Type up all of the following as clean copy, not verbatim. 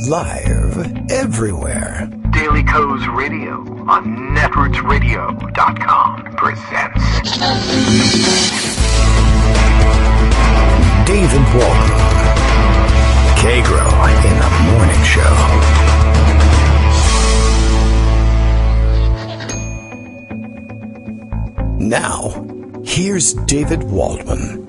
Live everywhere. Daily Co's Radio on netrootsradio.com presents David Walton. Kagro in the Morning Show. Now, here's David Waldman.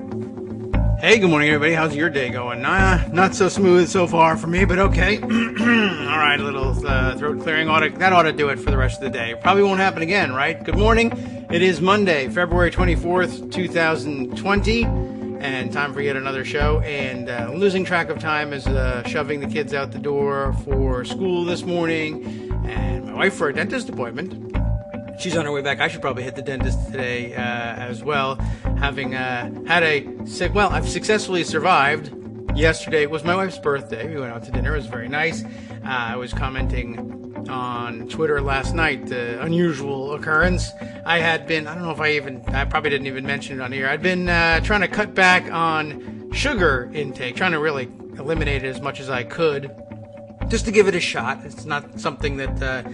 Hey, good morning, everybody. How's your day going? Not so smooth so far for me, but okay. All right, a little throat clearing. That ought to do it for the rest of the day. Probably won't happen again, right? Good morning. It is Monday, February 24th, 2020, and time for yet another show. And losing track of time as shoving the kids out the door for school this morning, and my wife for a dentist appointment. She's on her way back. I should probably hit the dentist today as well. Having I've successfully survived. Yesterday was my wife's birthday. We went out to dinner. It was very nice. I was commenting on Twitter last night, the unusual occurrence. I probably didn't even mention it on here. I'd been trying to cut back on sugar intake, trying to really eliminate it as much as I could, just to give it a shot. It's not something that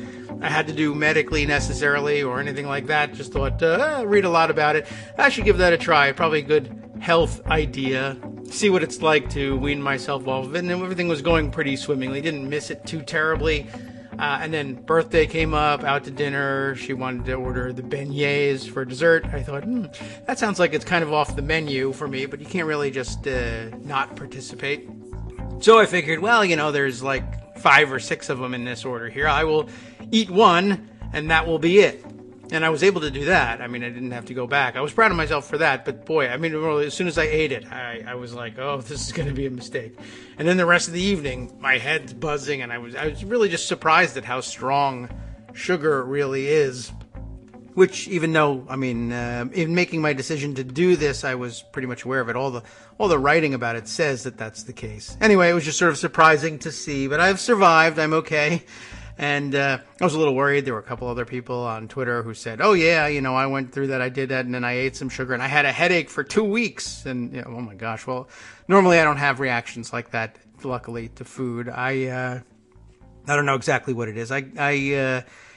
I had to do medically necessarily or anything like that. Just thought, read a lot about it. I should give that a try. Probably a good health idea. See what it's like to wean myself off of it. And everything was going pretty swimmingly. Didn't miss it too terribly. And then birthday came up, out to dinner. She wanted to order the beignets for dessert. I thought, that sounds like it's kind of off the menu for me, but you can't really just not participate. So I figured, there's like 5 or 6 of them in this order here. I will eat one, and that will be it. And I was able to do that. I didn't have to go back. I was proud of myself for that. But boy, really, as soon as I ate it, I was like, oh, this is going to be a mistake. And then the rest of the evening, my head's buzzing, and I was really just surprised at how strong sugar really is. Which, even though, in making my decision to do this, I was pretty much aware of it. All the writing about it says that that's the case. Anyway, it was just sort of surprising to see, but I've survived. I'm okay. And I was a little worried. There were a couple other people on Twitter who said, oh, yeah, I went through that. I did that, and then I ate some sugar, and I had a headache for 2 weeks. And, oh, my gosh. Well, normally I don't have reactions like that, luckily, to food. I don't know exactly what it is.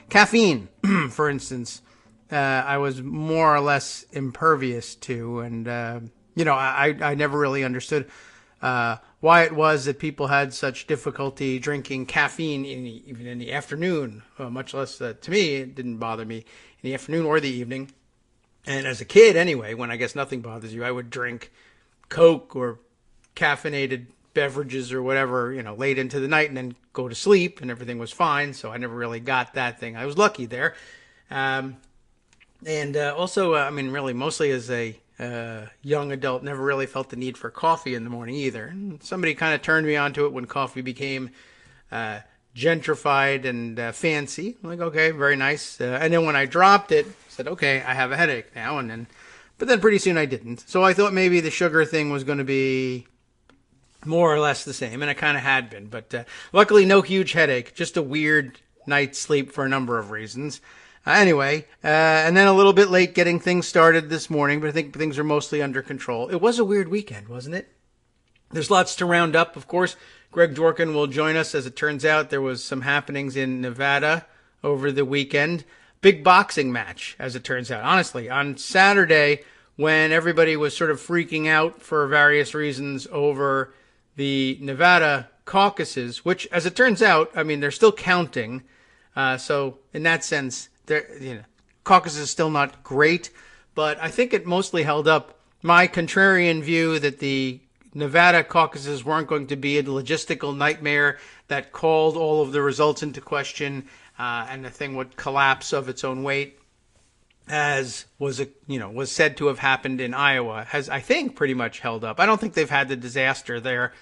Caffeine, for instance, I was more or less impervious to, and I never really understood why it was that people had such difficulty drinking caffeine even in the afternoon, much less to me. It didn't bother me in the afternoon or the evening. And as a kid, anyway, when I guess nothing bothers you, I would drink Coke or caffeinated beverages or whatever, late into the night, and then go to sleep, and everything was fine. So I never really got that thing. I was lucky there. And also, really, mostly as a young adult, never really felt the need for coffee in the morning either. And somebody kind of turned me onto it when coffee became gentrified and fancy. I'm like, okay, very nice. And then when I dropped it, I said, okay, I have a headache now. But then pretty soon I didn't. So I thought maybe the sugar thing was going to be more or less the same, and it kind of had been. But luckily, no huge headache, just a weird night's sleep for a number of reasons. Anyway, and then a little bit late getting things started this morning, but I think things are mostly under control. It was a weird weekend, wasn't it? There's lots to round up, of course. Greg Dworkin will join us. As it turns out, there was some happenings in Nevada over the weekend. Big boxing match, as it turns out. Honestly, on Saturday, when everybody was sort of freaking out for various reasons over the Nevada caucuses, which, as it turns out, they're still counting. So in that sense, caucus is still not great, but I think it mostly held up my contrarian view that the Nevada caucuses weren't going to be a logistical nightmare that called all of the results into question, and the thing would collapse of its own weight, as was said to have happened in Iowa, has, I think, pretty much held up. I don't think they've had the disaster there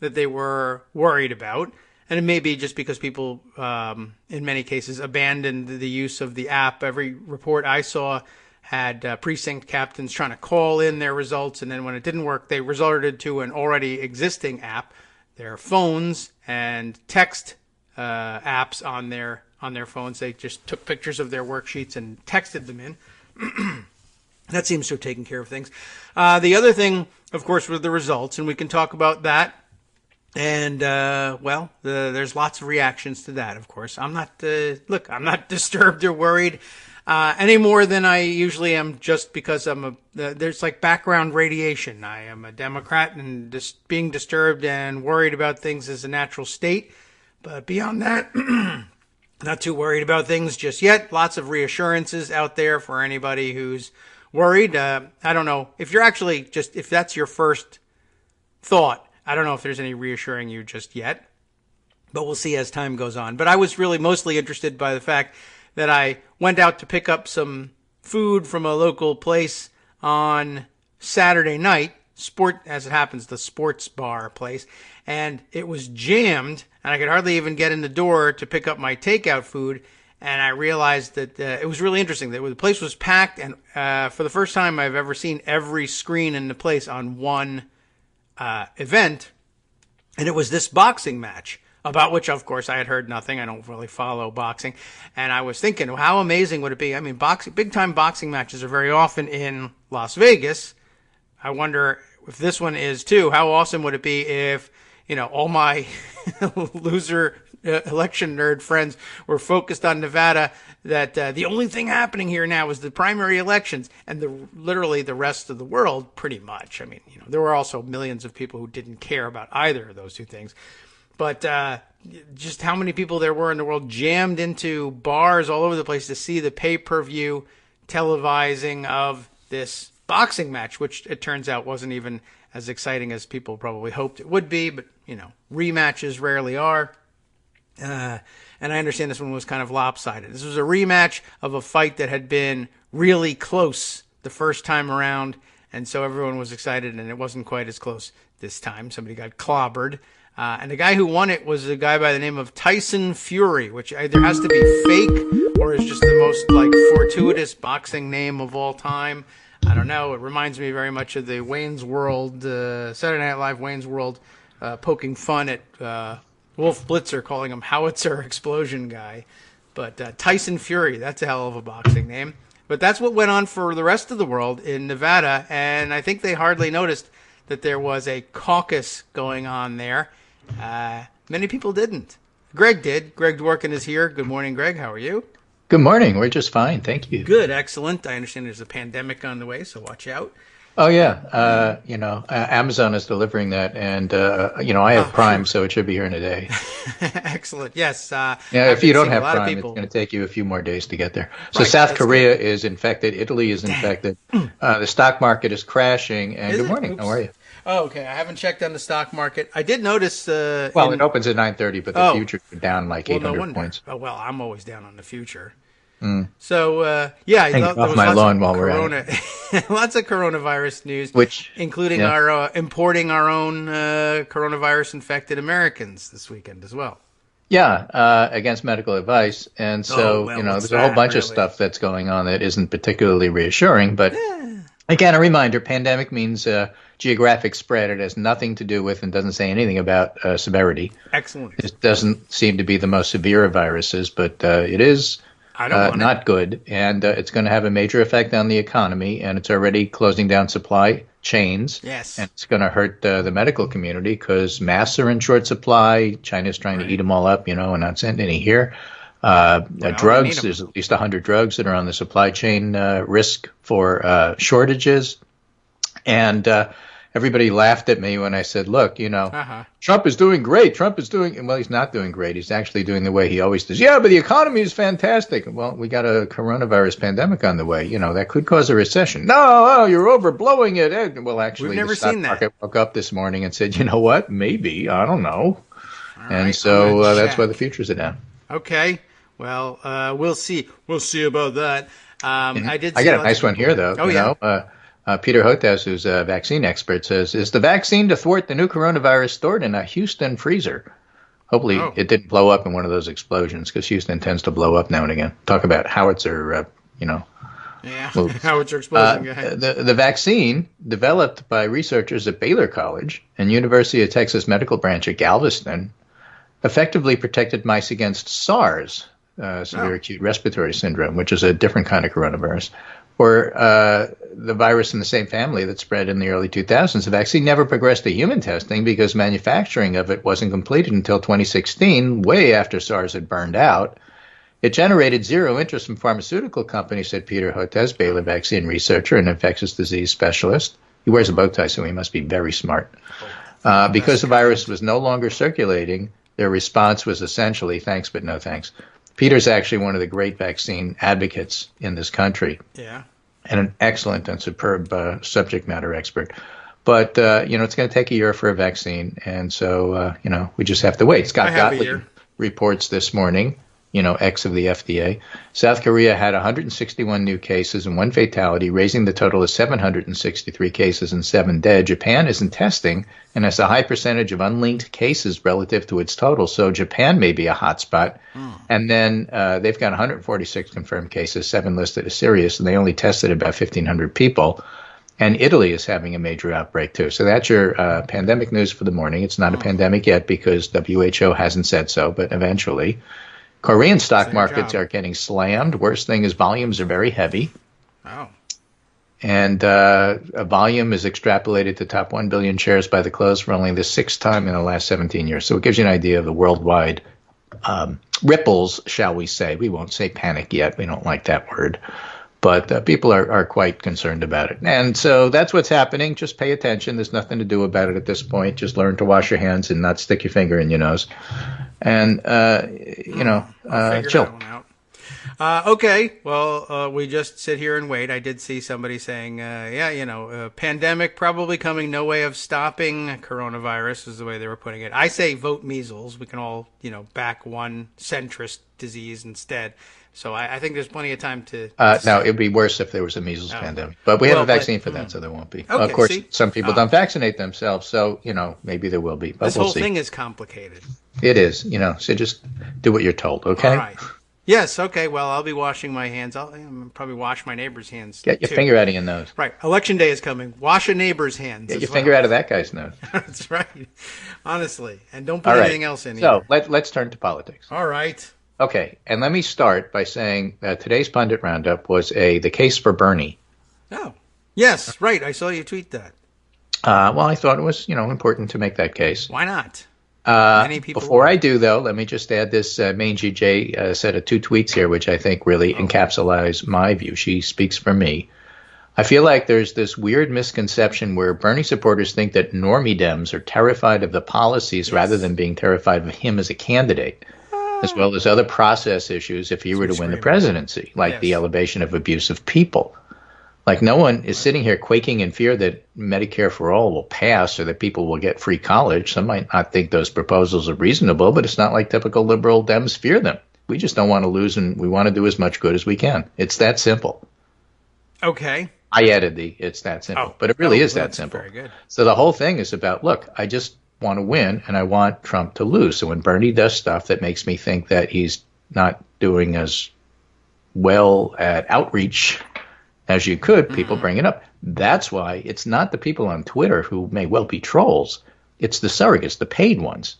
that they were worried about. And it may be just because people, in many cases, abandoned the use of the app. Every report I saw had precinct captains trying to call in their results, and then when it didn't work, they resorted to an already existing app, their phones and text apps on their phones. They just took pictures of their worksheets and texted them in. That seems to have taken care of things. The other thing, of course, were the results, and we can talk about that And, there's lots of reactions to that, of course. I'm not disturbed or worried any more than I usually am, just because there's like background radiation. I am a Democrat, and being disturbed and worried about things is a natural state. But beyond that, not too worried about things just yet. Lots of reassurances out there for anybody who's worried. I don't know if you're actually if that's your first thought. I don't know if there's any reassuring you just yet, but we'll see as time goes on. But I was really mostly interested by the fact that I went out to pick up some food from a local place on Saturday night, as it happens, the sports bar place, and it was jammed, and I could hardly even get in the door to pick up my takeout food. And I realized that it was really interesting that the place was packed, and for the first time I've ever seen every screen in the place on one event, and it was this boxing match, about which, of course, I had heard nothing. I don't really follow boxing, and I was thinking, well, how amazing would it be? I mean, big-time boxing matches are very often in Las Vegas. I wonder if this one is too. How awesome would it be if, all my loser election nerd friends were focused on Nevada, that the only thing happening here now is the primary elections, and literally the rest of the world, pretty much. I mean, there were also millions of people who didn't care about either of those two things. But just how many people there were in the world jammed into bars all over the place to see the pay-per-view televising of this boxing match, which it turns out wasn't even as exciting as people probably hoped it would be. But, rematches rarely are. And I understand this one was kind of lopsided. This was a rematch of a fight that had been really close the first time around, and so everyone was excited, and it wasn't quite as close this time. Somebody got clobbered. And the guy who won it was a guy by the name of Tyson Fury, which either has to be fake or is just the most fortuitous boxing name of all time. I don't know. It reminds me very much of the Wayne's World, Saturday Night Live Wayne's World, poking fun at Wolf Blitzer, calling him Howitzer Explosion Guy. But Tyson Fury, that's a hell of a boxing name. But that's what went on for the rest of the world in Nevada, and I think they hardly noticed that there was a caucus going on there. Many people didn't. Greg did. Greg Dworkin is here. Good morning, Greg. How are you? Good morning. We're just fine. Thank you. Good. Excellent. I understand there's a pandemic on the way, so watch out. Oh, yeah. Amazon is delivering that, and, I have Prime, so it should be here in a day. Excellent. Yes. If you don't have Prime, it's going to take you a few more days to get there. So right, South Korea is infected. Italy is infected. The stock market is crashing. And good morning. How are you? Oh, okay. I haven't checked on the stock market. I did notice. It opens at 9:30, but the futures are down like 800 points. Oh, well, I'm always down on the future. So, I thought there was my lawn while we're at it. Lots of coronavirus news, including our importing our own coronavirus-infected Americans this weekend as well. Yeah, against medical advice. And so, there's a whole bunch of stuff that's going on that isn't particularly reassuring. But again, a reminder, pandemic means geographic spread. It has nothing to do with and doesn't say anything about severity. Excellent. It doesn't seem to be the most severe of viruses, but it is not good. And it's going to have a major effect on the economy, and it's already closing down supply chains. Yes. And it's going to hurt the medical community because masks are in short supply. China's trying to eat them all up, and not send any here. Drugs, there's at least 100 drugs that are on the supply chain risk for shortages. And everybody laughed at me when I said, look, Trump is doing great. Well, he's not doing great. He's actually doing the way he always does. Yeah, but the economy is fantastic. Well, we got a coronavirus pandemic on the way. That could cause a recession. No, you're overblowing it. Well, actually, we've never the stock seen that. market woke up this morning and said, you know what? Maybe. I don't know. All and right, so that's why the futures are down. Okay. Well, we'll see. We'll see about that. I got a nice one here, though. Oh, yeah. Peter Hotas, who's a vaccine expert, says, is the vaccine to thwart the new coronavirus stored in a Houston freezer? Hopefully it didn't blow up in one of those explosions, because Houston tends to blow up now and again. Talk about howitzer, howitzer explosion. The vaccine, developed by researchers at Baylor College and University of Texas Medical Branch at Galveston, effectively protected mice against SARS, severe acute respiratory syndrome, which is a different kind of coronavirus, for the virus in the same family that spread in the early 2000s. The vaccine never progressed to human testing because manufacturing of it wasn't completed until 2016, way after SARS had burned out. It generated zero interest from pharmaceutical companies, said Peter Hotez, Baylor vaccine researcher and infectious disease specialist. He wears a bow tie, so he must be very smart. Because the virus was no longer circulating, their response was essentially thanks but no thanks. Peter's actually one of the great vaccine advocates in this country. Yeah. And an excellent and superb subject matter expert. But, it's going to take a year for a vaccine. And so, we just have to wait. Scott Gottlieb reports this morning, ex of the FDA. South Korea had 161 new cases and 1 fatality, raising the total to 763 cases and 7 dead. Japan isn't testing and has a high percentage of unlinked cases relative to its total. So Japan may be a hotspot. And then they've got 146 confirmed cases, 7 listed as serious, and they only tested about 1,500 people. And Italy is having a major outbreak, too. So that's your pandemic news for the morning. It's not a pandemic yet because WHO hasn't said so, but eventually. Korean stock markets are getting slammed. Worst thing is volumes are very heavy. Oh. And a volume is extrapolated to top 1 billion shares by the close for only the 6th time in the last 17 years. So it gives you an idea of the worldwide ripples, shall we say. We won't say panic yet. We don't like that word. But people are quite concerned about it. And so that's what's happening. Just pay attention. There's nothing to do about it at this point. Just learn to wash your hands and not stick your finger in your nose. And, chill. Okay. Well, we just sit here and wait. I did see somebody saying, pandemic probably coming, no way of stopping coronavirus is the way they were putting it. I say vote measles. We can all, back one centrist disease instead. So I think there's plenty of time to... No, it would be worse if there was a measles pandemic. But we have a vaccine for that, so there won't be. Okay, of course, some people don't vaccinate themselves, so, maybe there will be. But this whole thing is complicated. It is, so just do what you're told, okay? All right. Yes, okay. Well, I'll be washing my hands. I'll probably wash my neighbor's hands, Get your finger out of your nose. Right. Election day is coming. Wash a neighbor's hands. Get your finger out of that guy's nose. That's right. Honestly. And don't put anything else in So let's turn to politics. All right. Okay, and let me start by saying that today's Pundit Roundup was the case for Bernie. Oh, yes, right. I saw you tweet that. Well, I thought it was, important to make that case. Why not? Many people before I do, though, let me just add this. Mangy J said 2 tweets here, which I think really encapsulates my view. She speaks for me. I feel like there's this weird misconception where Bernie supporters think that normie Dems are terrified of the policies rather than being terrified of him as a candidate, as well as other process issues if he were to win the presidency, like the elevation of abusive people. Like no one is sitting here quaking in fear that Medicare for all will pass or that people will get free college. Some might not think those proposals are reasonable, but it's not like typical liberal Dems fear them. We just don't want to lose, and we want to do as much good as we can. It's that simple. Okay. I added it's that simple, but it really is that simple. Very good. So the whole thing is about, look, I just want to win, and I want Trump to lose. So when Bernie does stuff that makes me think that he's not doing as well at outreach as you could, people bring it up. That's why it's not the people on Twitter who may well be trolls. It's the surrogates, the paid ones.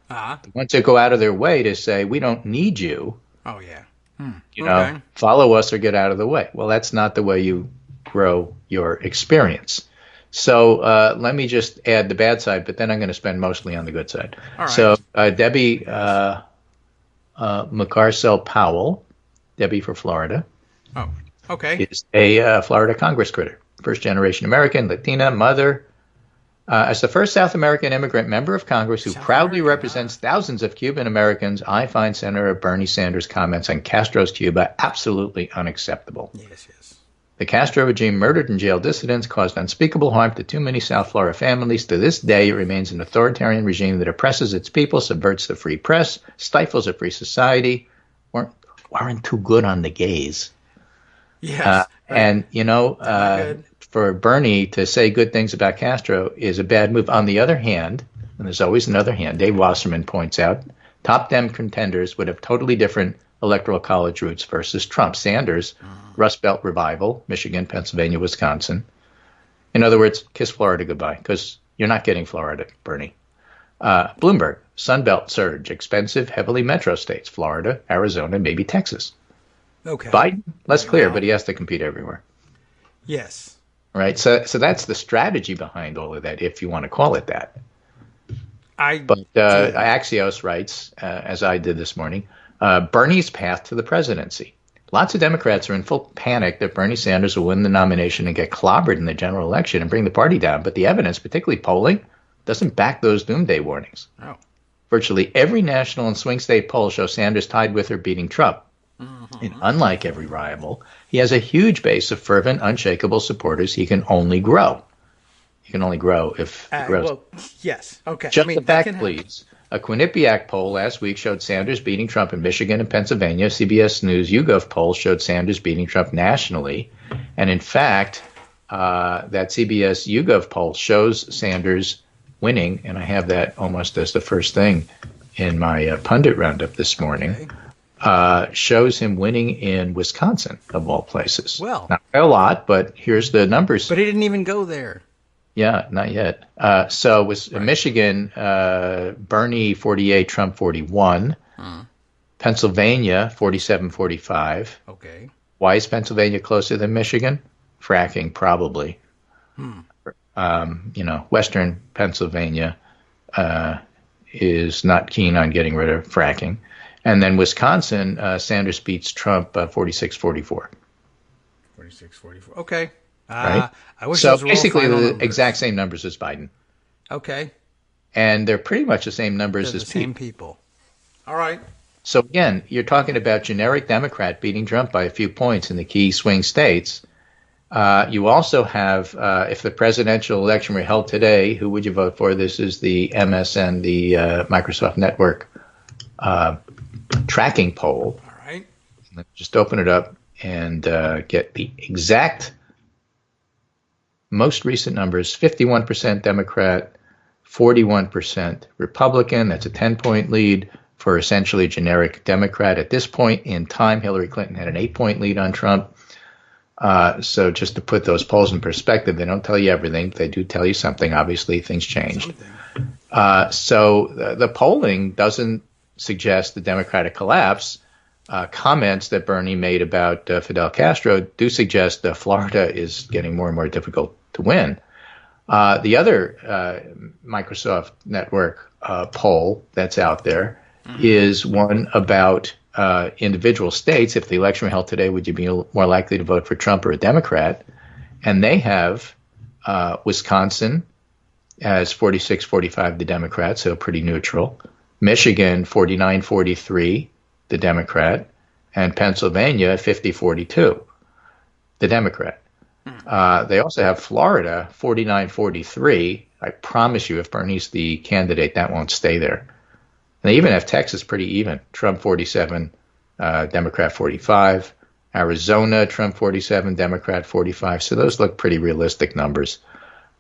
The ones that go out of their way to say, we don't need you. Oh, yeah. Follow us or get out of the way. Well, that's not the way you grow your experience. So let me just add the bad side, but then I'm going to spend mostly on the good side. All right. So Debbie McCarcel Powell, Debbie for Florida, is a Florida Congress critter. First-generation American, Latina, mother. As the first South American immigrant member of Congress who proudly represents thousands of Cuban Americans, I find Senator Bernie Sanders' comments on Castro's Cuba absolutely unacceptable. Yes. The Castro regime murdered and jailed dissidents, caused unspeakable harm to too many South Florida families. To this day, it remains an authoritarian regime that oppresses its people, subverts the free press, stifles a free society, weren't too good on the gays. Yes. And, for Bernie to say good things about Castro is a bad move. On the other hand, and there's always another hand, Dave Wasserman points out, top Dem contenders would have totally different electoral college routes versus Trump. Sanders, Rust Belt revival, Michigan, Pennsylvania, Wisconsin. In other words, kiss Florida goodbye, because you're not getting Florida, Bernie. Bloomberg, Sun Belt surge, expensive, heavily metro states, Florida, Arizona, maybe Texas. Okay. Biden, less clear, but he has to compete everywhere. Yes. Right. So that's the strategy behind all of that, if you want to call it that. But Axios writes, as I did this morning, Bernie's path to the presidency. Lots of Democrats are in full panic that Bernie Sanders will win the nomination and get clobbered in the general election and bring the party down. But the evidence, particularly polling, doesn't back those doomsday warnings. Oh. Virtually every national and swing state poll shows Sanders tied with or beating Trump. And unlike every rival, he has a huge base of fervent, unshakable supporters he can only grow. He can only grow if he grows. Well, yes. Okay. Just the fact, please. A Quinnipiac poll last week showed Sanders beating Trump in Michigan and Pennsylvania. CBS News YouGov poll showed Sanders beating Trump nationally. And in fact, that CBS YouGov poll shows Sanders winning, and I have that almost as the first thing in my pundit roundup this morning, shows him winning in Wisconsin, of all places. Well. Not by a lot, but here's the numbers. But he didn't even go there. Yeah, not yet. So with Michigan, Bernie 48, Trump 41. Pennsylvania 47-45. Okay. Why is Pennsylvania closer than Michigan? Fracking, probably. Western Pennsylvania is not keen on getting rid of fracking. And then Wisconsin, Sanders beats Trump 46-44. 46-44. Okay. Right? I wish so those were basically all final the numbers. exact same numbers as Biden. Okay. And they're pretty much the same numbers They're as the same people. All right. So again, you're talking about generic Democrat beating Trump by a few points in the key swing states. You also have, if the presidential election were held today, who would you vote for? This is the MSN, the Microsoft Network tracking poll. All right. Let's just open it up and get the exact most recent numbers. 51% Democrat, 41% Republican. That's a 10-point lead for essentially generic Democrat. At this point in time, Hillary Clinton had an 8-point lead on Trump. So just to put those polls in perspective, they don't tell you everything. They do tell you something. Obviously, things changed. So the polling doesn't suggest the Democratic collapse. Comments that Bernie made about Fidel Castro do suggest that Florida is getting more and more difficult to win. The other Microsoft Network poll that's out there is one about individual states. If the election were held today, would you be more likely to vote for Trump or a Democrat? And they have Wisconsin as 46-45, the Democrat, so pretty neutral. Michigan, 49-43, the Democrat. And Pennsylvania, 50-42, the Democrat. They also have Florida, 49-43. I promise you, if Bernie's the candidate, that won't stay there. And they even have Texas pretty even. Trump 47, Democrat 45. Arizona, Trump 47, Democrat 45. So those look pretty realistic numbers.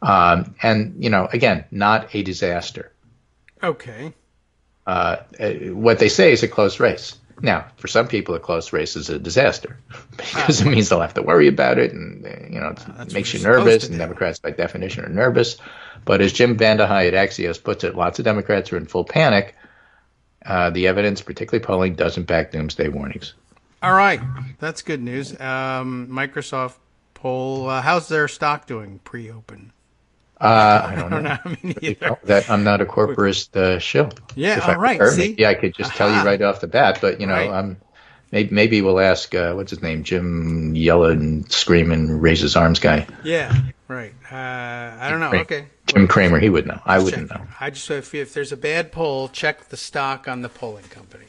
And, again, not a disaster. Okay. What they say is a close race. Now, for some people, a close race is a disaster because it means they'll have to worry about it, and it makes you nervous. And Democrats, by definition, are nervous. But as Jim Vandehei at Axios puts it, lots of Democrats are in full panic. The evidence, particularly polling, doesn't back doomsday warnings. All right, that's good news. Microsoft poll. How's their stock doing pre-open? I don't know. Me neither. That I'm not a corporist shill. Yeah, if all right. See? Yeah, I could just tell you right off the bat, but right. Maybe we'll ask what's his name, Jim Yellen, screaming, raise his arms guy. Yeah, right. I don't know. Okay. Jim Cramer, he would know. I wouldn't know. I just if there's a bad poll, check the stock on the polling company.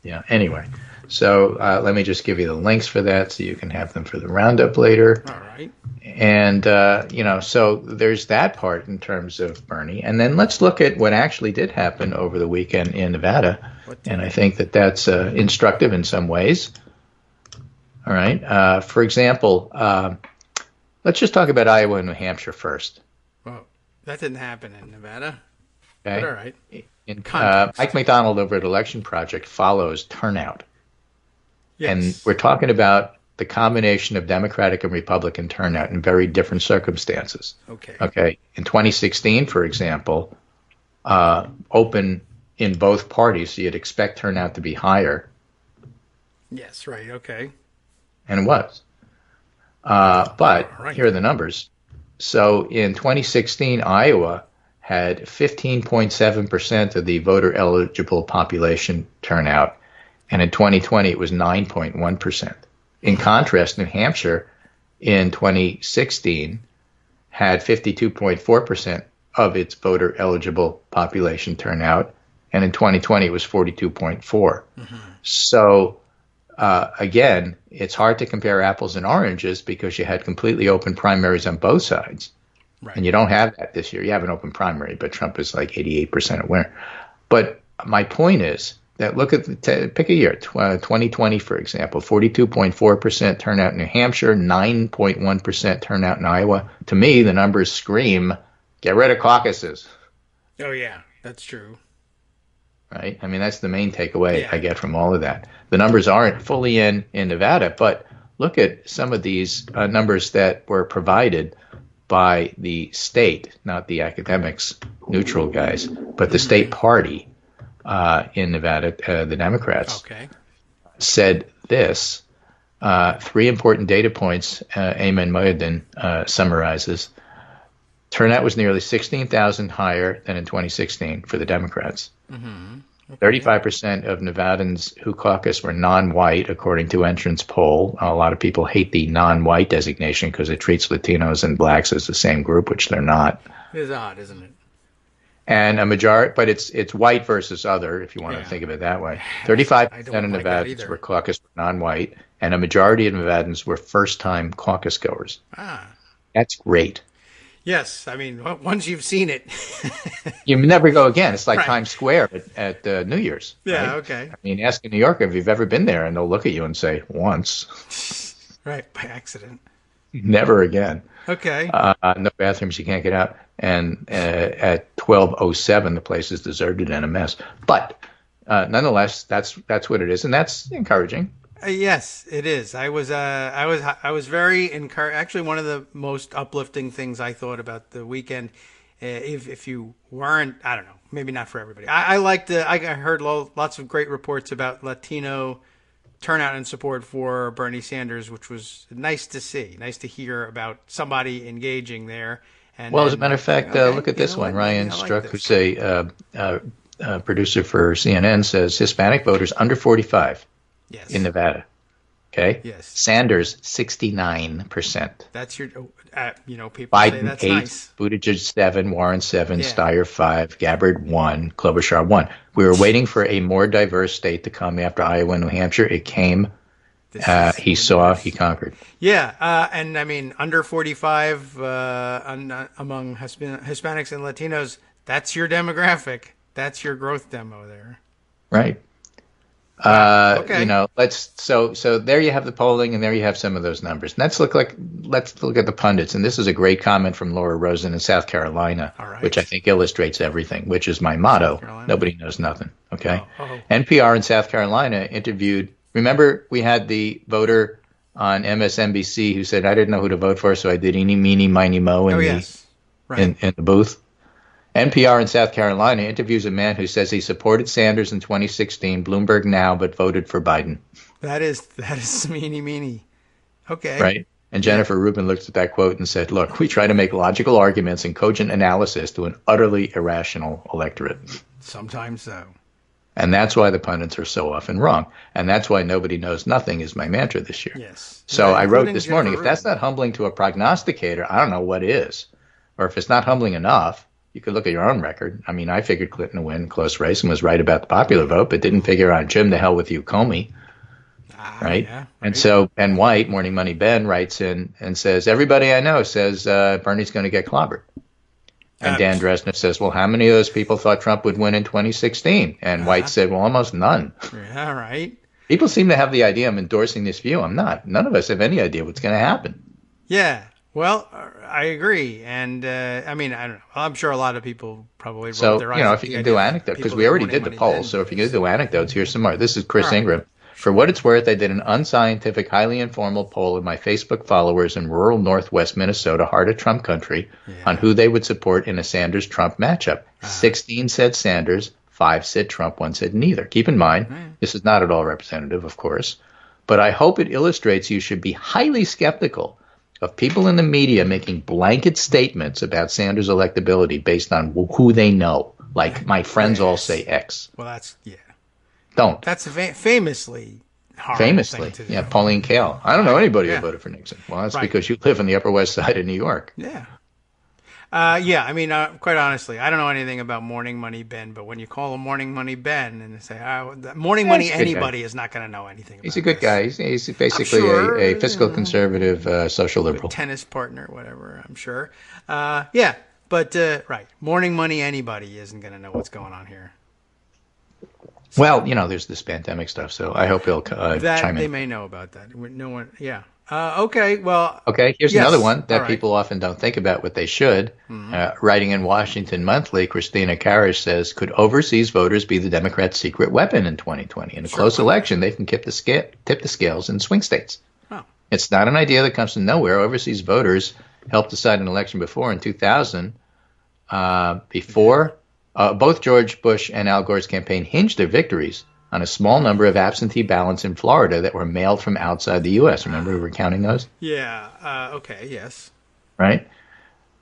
Yeah. Anyway, so let me just give you the links for that so you can have them for the roundup later. All right. And, so there's that part in terms of Bernie. And then let's look at what actually did happen over the weekend in Nevada. And I think that that's instructive in some ways. All right. For example, let's just talk about Iowa and New Hampshire first. Well, that didn't happen in Nevada. Okay. But all right. Mike McDonald over at Election Project follows turnout. Yes. And we're talking about the combination of Democratic and Republican turnout in very different circumstances. Okay. In 2016, for example, open in both parties, so you'd expect turnout to be higher. Yes, right. Okay. And it was. But Right. here are the numbers. So in 2016, Iowa had 15.7% of the voter eligible population turnout. And in 2020, it was 9.1%. In contrast, New Hampshire in 2016 had 52.4% of its voter eligible population turnout. And in 2020, it was 42.4. So again, it's hard to compare apples and oranges because you had completely open primaries on both sides. Right. And you don't have that this year. You have an open primary, but Trump is like 88% a winner. But my point is that look at pick a year, 2020, for example, 42.4% turnout in New Hampshire, 9.1% turnout in Iowa. To me, the numbers scream, get rid of caucuses. Oh, yeah, that's true. Right? I mean, that's the main takeaway I get from all of that. The numbers aren't fully in Nevada, but look at some of these numbers that were provided by the state, not the academics, neutral guys, but the state party in Nevada, the Democrats, said this. 3 important data points Ayman Mohyeddin summarizes. Turnout was nearly 16,000 higher than in 2016 for the Democrats. 35% of Nevadans who caucus were non-white, according to Entrance poll. A lot of people hate the non-white designation because it treats Latinos and blacks as the same group, which they're not. It is odd, isn't it? And a majority, but it's white versus other, if you want to think of it that way. 35% of Nevadans were caucus non-white, and a majority of Nevadans were first-time caucus goers. That's great. Yes, I mean, once you've seen it, you never go again. It's like Times Square at New Year's. Yeah, right? okay. I mean, ask a New Yorker if you've ever been there, and they'll look at you and say, once. Right, by accident. Never again. Okay. No bathrooms, you can't get out. And at 12:07, the place is deserted and a mess. But nonetheless, that's what it is, and that's encouraging. Yes, it is. I was very encouraged. Actually, one of the most uplifting things I thought about the weekend. If you weren't, I don't know, maybe not for everybody. I heard lots of great reports about Latino turnout and support for Bernie Sanders, which was nice to see. Nice to hear about somebody engaging there. And as a matter of fact, look at this one. Ryan Struck, who's a producer for CNN, says Hispanic voters under 45. Yes. In Nevada. Okay? Yes. Sanders, 69%. That's your, people Biden, say that's 8, nice. Buttigieg, 7, Warren, 7, Steyer, 5, Gabbard, 1, Klobuchar, 1. We were waiting for a more diverse state to come after Iowa and New Hampshire. It came. He conquered. Yeah. And I mean, under 45 among Hispanics and Latinos, that's your demographic. That's your growth demo there. Right. So there you have the polling, and there you have some of those numbers. And let's look at the pundits. And this is a great comment from Laura Rosen in South Carolina, which I think illustrates everything, which is my motto. Nobody knows nothing. Okay. NPR in South Carolina interviewed. Remember, we had the voter on MSNBC who said, I didn't know who to vote for, so I did eeny, meeny, miny, mo in the booth. NPR in South Carolina interviews a man who says he supported Sanders in 2016, Bloomberg now, but voted for Biden. That is meanie. Okay. Right. And Jennifer Rubin looked at that quote and said, look, we try to make logical arguments and cogent analysis to an utterly irrational electorate. Sometimes so. And that's why the pundits are so often wrong. And that's why nobody knows nothing is my mantra this year. Yes. So I wrote this morning, if that's not humbling to a prognosticator, I don't know what is. Or if it's not humbling enough, you could look at your own record. I mean, I figured Clinton would win close race and was right about the popular vote, but didn't figure on Jim, the hell with you, Comey. Right? Yeah, right. And so Ben White, Morning Money Ben, writes in and says, everybody I know says Bernie's going to get clobbered. And Dan Dresner says, well, how many of those people thought Trump would win in 2016? And White said, well, almost none. Yeah, right. People seem to have the idea I'm endorsing this view. I'm not. None of us have any idea what's going to happen. Yeah. Well, I agree. And, I mean, I don't know. I'm sure a lot of people probably roll their eyes. So, if you can do anecdotes, because we already did the poll. So if you're going to do anecdotes, here's some more. This is Chris Ingram. For what it's worth, I did an unscientific, highly informal poll of my Facebook followers in rural northwest Minnesota, heart of Trump country, on who they would support in a Sanders-Trump matchup. 16 said Sanders, 5 said Trump, 1 said neither. Keep in mind, this is not at all representative, of course, but I hope it illustrates you should be highly skeptical of people in the media making blanket statements about Sanders' electability based on who they know. Like, my friends all say X. Well, that's, yeah. Don't. That's famously horrible Famously. thing to do. Yeah, Pauline Kael. I don't know anybody who voted for Nixon. Well, that's because you live on the Upper West Side of New York. Yeah. Yeah, I mean, quite honestly, I don't know anything about Morning Money Ben, but when you call him Morning Money Ben and say, Morning Money anybody is not going to know anything about He's a good guy. He's basically a fiscal conservative social liberal. Tennis partner, whatever, I'm sure. Yeah, but, right, Morning Money anybody isn't going to know what's going on here. So, well, there's this pandemic stuff, so I hope he'll chime in. They may know about that. No one, yeah. Okay, well... Okay, here's another one that people often don't think about, what they should. Writing in Washington Monthly, Christina Karish says, could overseas voters be the Democrats' secret weapon in 2020? In a close election, they can tip the scales in swing states. Oh. It's not an idea that comes from nowhere. Overseas voters helped decide an election before in 2000. Both George Bush and Al Gore's campaign hinged their victories on a small number of absentee ballots in Florida that were mailed from outside the U.S. Remember we were counting those? Yeah. Okay, yes. Right?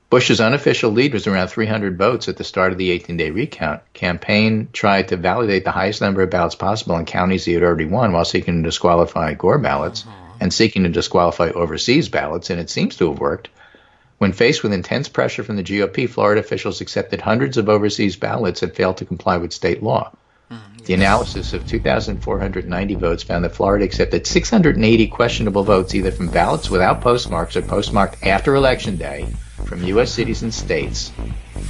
Bush's unofficial lead was around 300 votes at the start of the 18-day recount. Campaign tried to validate the highest number of ballots possible in counties he had already won while seeking to disqualify Gore ballots and seeking to disqualify overseas ballots, and it seems to have worked. When faced with intense pressure from the GOP, Florida officials accepted hundreds of overseas ballots that failed to comply with state law. The analysis of 2,490 votes found that Florida accepted 680 questionable votes either from ballots without postmarks or postmarked after Election Day from U.S. cities and states,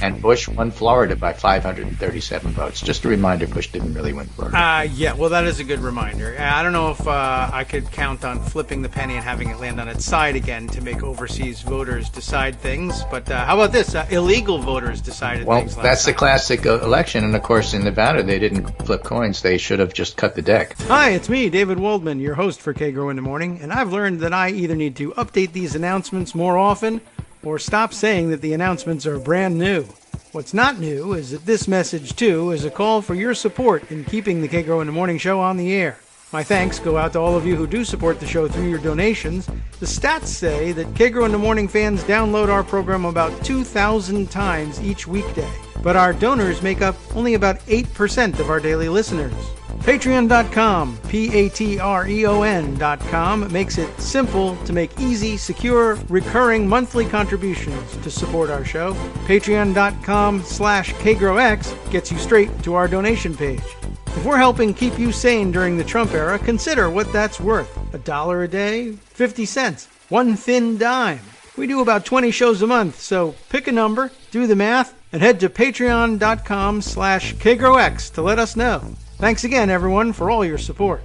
and Bush won Florida by 537 votes. Just a reminder, Bush didn't really win Florida. Yeah, well, that is a good reminder. I don't know if I could count on flipping the penny and having it land on its side again to make overseas voters decide things. But how about this? Illegal voters decided things. Well, that's the classic election. And, of course, in Nevada, they didn't flip coins. They should have just cut the deck. Hi, it's me, David Waldman, your host for Kagro in the Morning. And I've learned that I either need to update these announcements more often or stop saying that the announcements are brand new. What's not new is that this message, too, is a call for your support in keeping the Kagro in the Morning show on the air. My thanks go out to all of you who do support the show through your donations. The stats say that Kagro in the Morning fans download our program about 2,000 times each weekday, but our donors make up only about 8% of our daily listeners. Patreon.com, Patreon.com, makes it simple to make easy, secure, recurring monthly contributions to support our show. Patreon.com/KagroX gets you straight to our donation page. If we're helping keep you sane during the Trump era, consider what that's worth. $1 a day? 50 cents? One thin dime? We do about 20 shows a month, so pick a number, do the math, and head to Patreon.com/KagroX to let us know. Thanks again, everyone, for all your support.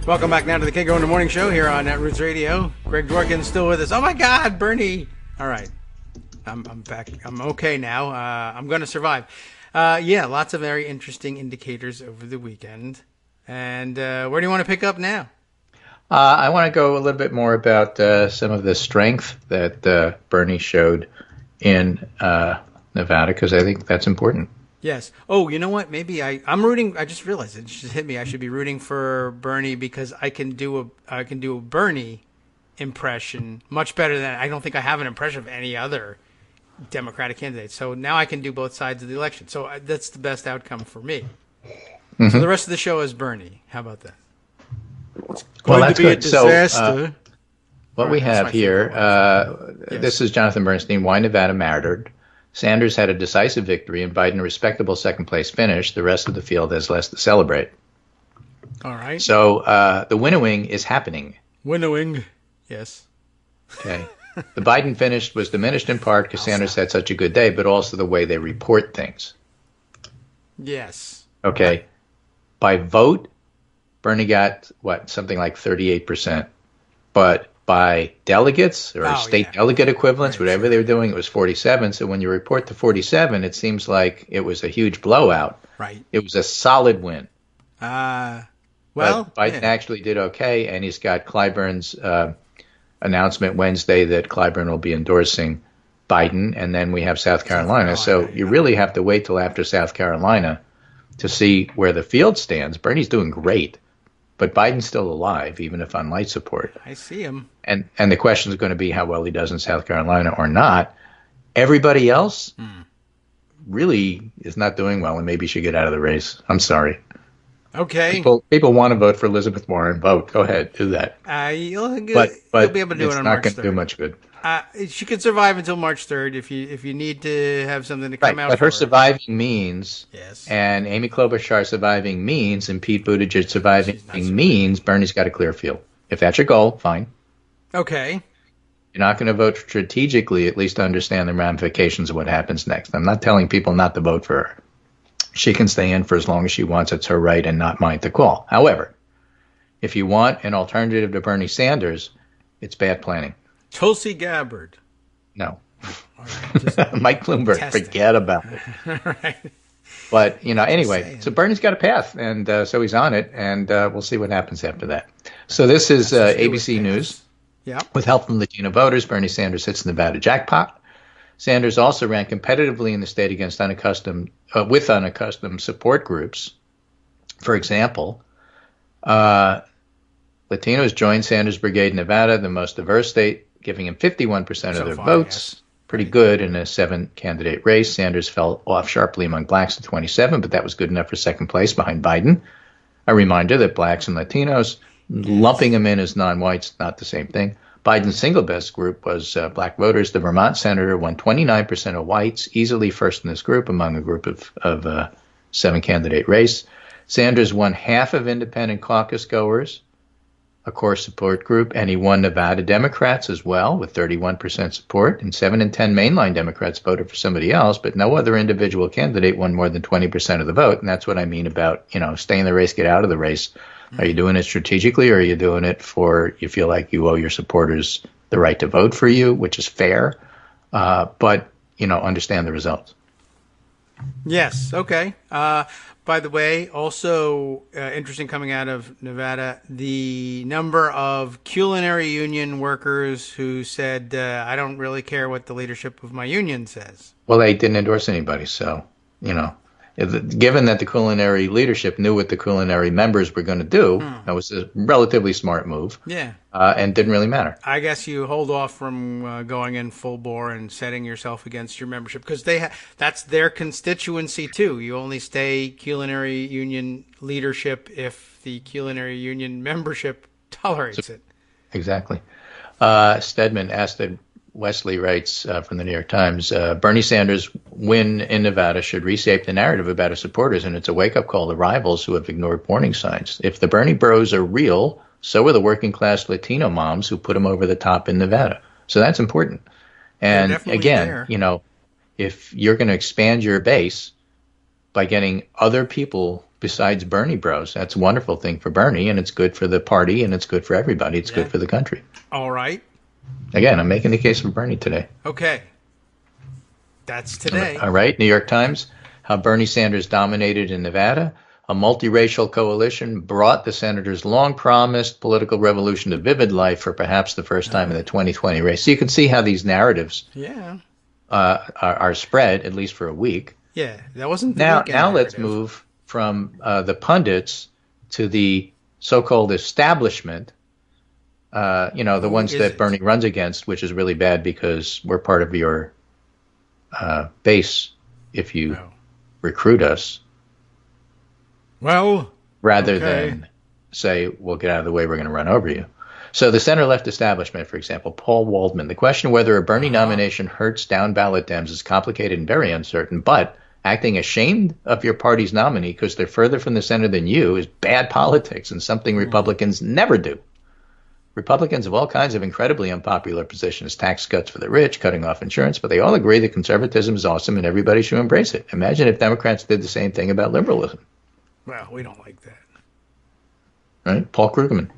Welcome back now to the Kagro in the Morning show here on Netroots Radio. Greg Dworkin's still with us. Oh, my God, Bernie. All right. I'm back. I'm okay now. I'm going to survive. Yeah, lots of very interesting indicators over the weekend. And where do you want to pick up now? I want to go a little bit more about some of the strength that Bernie showed in Nevada, because I think that's important. Yes. Oh, you know what? Maybe I'm rooting. I just realized it just hit me. I should be rooting for Bernie because I can do a Bernie impression much better than I don't think I have an impression of any other Democratic candidate. So now I can do both sides of the election. So that's the best outcome for me. Mm-hmm. So the rest of the show is Bernie. How about that? Well, that's good. So, what we have here, this is Jonathan Bernstein, Why Nevada Mattered. Sanders had a decisive victory and Biden a respectable second-place finish. The rest of the field has less to celebrate. All right. So the winnowing is happening. Winnowing, yes. Okay. The Biden finish was diminished in part because Sanders had such a good day, but also the way they report things. Yes. Okay. By vote, Bernie got, something like 38%. But by delegates or state delegate equivalents, whatever they were doing, it was 47. So when you report to 47, it seems like it was a huge blowout. Right. It was a solid win. But Biden actually did okay, and he's got Clyburn's announcement Wednesday that Clyburn will be endorsing Biden, and then we have South Carolina. So you really have to wait till after South Carolina to see where the field stands, Bernie's doing great, but Biden's still alive, even if on light support. I see him. And the question is going to be how well he does in South Carolina or not. Everybody else really is not doing well and maybe should get out of the race. I'm sorry. Okay. People want to vote for Elizabeth Warren. Vote. Go ahead. Do that. You'll be able to do it on March 3rd. It's not going to do much good. She could survive until March 3rd if you need to have something to come out. But her surviving means, yes, and Amy Klobuchar surviving means, and Pete Buttigieg surviving means Bernie's got a clear field. If that's your goal, fine. Okay. You're not going to vote strategically, at least to understand the ramifications of what happens next. I'm not telling people not to vote for her. She can stay in for as long as she wants. It's her right and not mine to call. However, if you want an alternative to Bernie Sanders, it's bad planning. Tulsi Gabbard. No. Right, Mike Bloomberg, forget about it. Right. But, anyway, so Bernie's got a path, and so he's on it, and we'll see what happens after that. So this is ABC News. Yeah. With help from Latino voters, Bernie Sanders hits the Nevada jackpot. Sanders also ran competitively in the state against unaccustomed support groups. For example, Latinos joined Sanders' brigade in Nevada, the most diverse state, giving him 51% of their votes. Yes. Pretty good in a 7-candidate race. Sanders fell off sharply among blacks at 27, but that was good enough for second place behind Biden. A reminder that blacks and Latinos, lumping them in as non-whites, not the same thing. Biden's single best group was black voters. The Vermont senator won 29% of whites, easily first in this group among a group of 7-candidate race. Sanders won half of independent caucus goers, a core support group, and he won Nevada Democrats as well with 31% support, and 7 in 10 mainline Democrats voted for somebody else, but no other individual candidate won more than 20% of the vote, and that's what I mean about, stay in the race, get out of the race. Are you doing it strategically, or are you doing it for you feel like you owe your supporters the right to vote for you, which is fair, but, understand the results. Yes, okay. By the way, also interesting coming out of Nevada, the number of culinary union workers who said, I don't really care what the leadership of my union says. Well, they didn't endorse anybody, so, given that the culinary leadership knew what the culinary members were going to do, that was a relatively smart move. Yeah. And didn't really matter. I guess you hold off from going in full bore and setting yourself against your membership because that's their constituency too. You only stay culinary union leadership if the culinary union membership tolerates it. Exactly. Stedman asked that Wesley writes from the New York Times, Bernie Sanders' win in Nevada should reshape the narrative about his supporters, and it's a wake-up call to rivals who have ignored warning signs. If the Bernie bros are real, so are the working-class Latino moms who put them over the top in Nevada. So that's important. And again, if you're going to expand your base by getting other people besides Bernie bros, that's a wonderful thing for Bernie, and it's good for the party, and it's good for everybody. It's good for the country. All right. Again, I'm making the case for Bernie today. Okay. That's today. All right. New York Times, how Bernie Sanders dominated in Nevada. A multiracial coalition brought the senator's long-promised political revolution to vivid life for perhaps the first time in the 2020 race. So you can see how these narratives are spread, at least for a week. Yeah, that wasn't the now narrative. Let's move from the pundits to the so-called establishment. The ones that Bernie runs against, which is really bad because we're part of your base if you recruit us. Well, rather than say, we'll get out of the way, we're going to run over you. So the center-left establishment, for example, Paul Waldman, the question whether a Bernie nomination hurts down-ballot Dems is complicated and very uncertain, but acting ashamed of your party's nominee because they're further from the center than you is bad politics and something Republicans never do. Republicans have all kinds of incredibly unpopular positions, tax cuts for the rich, cutting off insurance, but they all agree that conservatism is awesome and everybody should embrace it. Imagine if Democrats did the same thing about liberalism. Well, we don't like that. Right? Paul Krugman.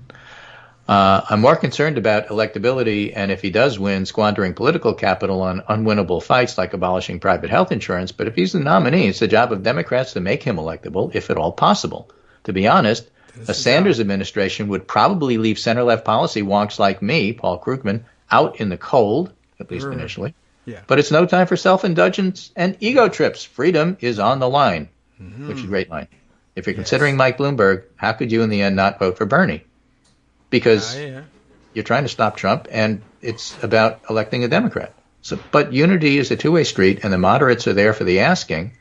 I'm more concerned about electability and if he does win, squandering political capital on unwinnable fights like abolishing private health insurance. But if he's the nominee, it's the job of Democrats to make him electable, if at all possible. To be honest, a Sanders administration would probably leave center-left policy wonks like me, Paul Krugman, out in the cold, at least initially. Yeah. But it's no time for self-indulgence and ego trips. Freedom is on the line. which is a great line. If you're considering Mike Bloomberg, how could you in the end not vote for Bernie? Because you're trying to stop Trump, and it's about electing a Democrat. So, but unity is a two-way street, and the moderates are there for the asking.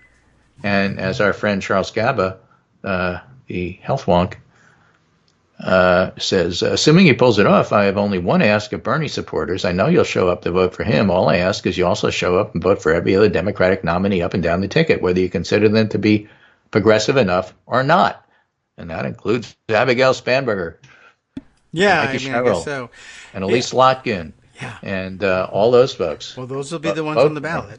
And as our friend Charles Gaba, the health wonk, says, assuming he pulls it off, I have only one ask of Bernie supporters. I know you'll show up to vote for him. All I ask is you also show up and vote for every other Democratic nominee up and down the ticket, whether you consider them to be progressive enough or not. And that includes Abigail Spanberger. Yeah, Mikey I Sherrill, guess so. And Elise Lotkin. Yeah. And all those folks. Well, those will be the ones on the ballot,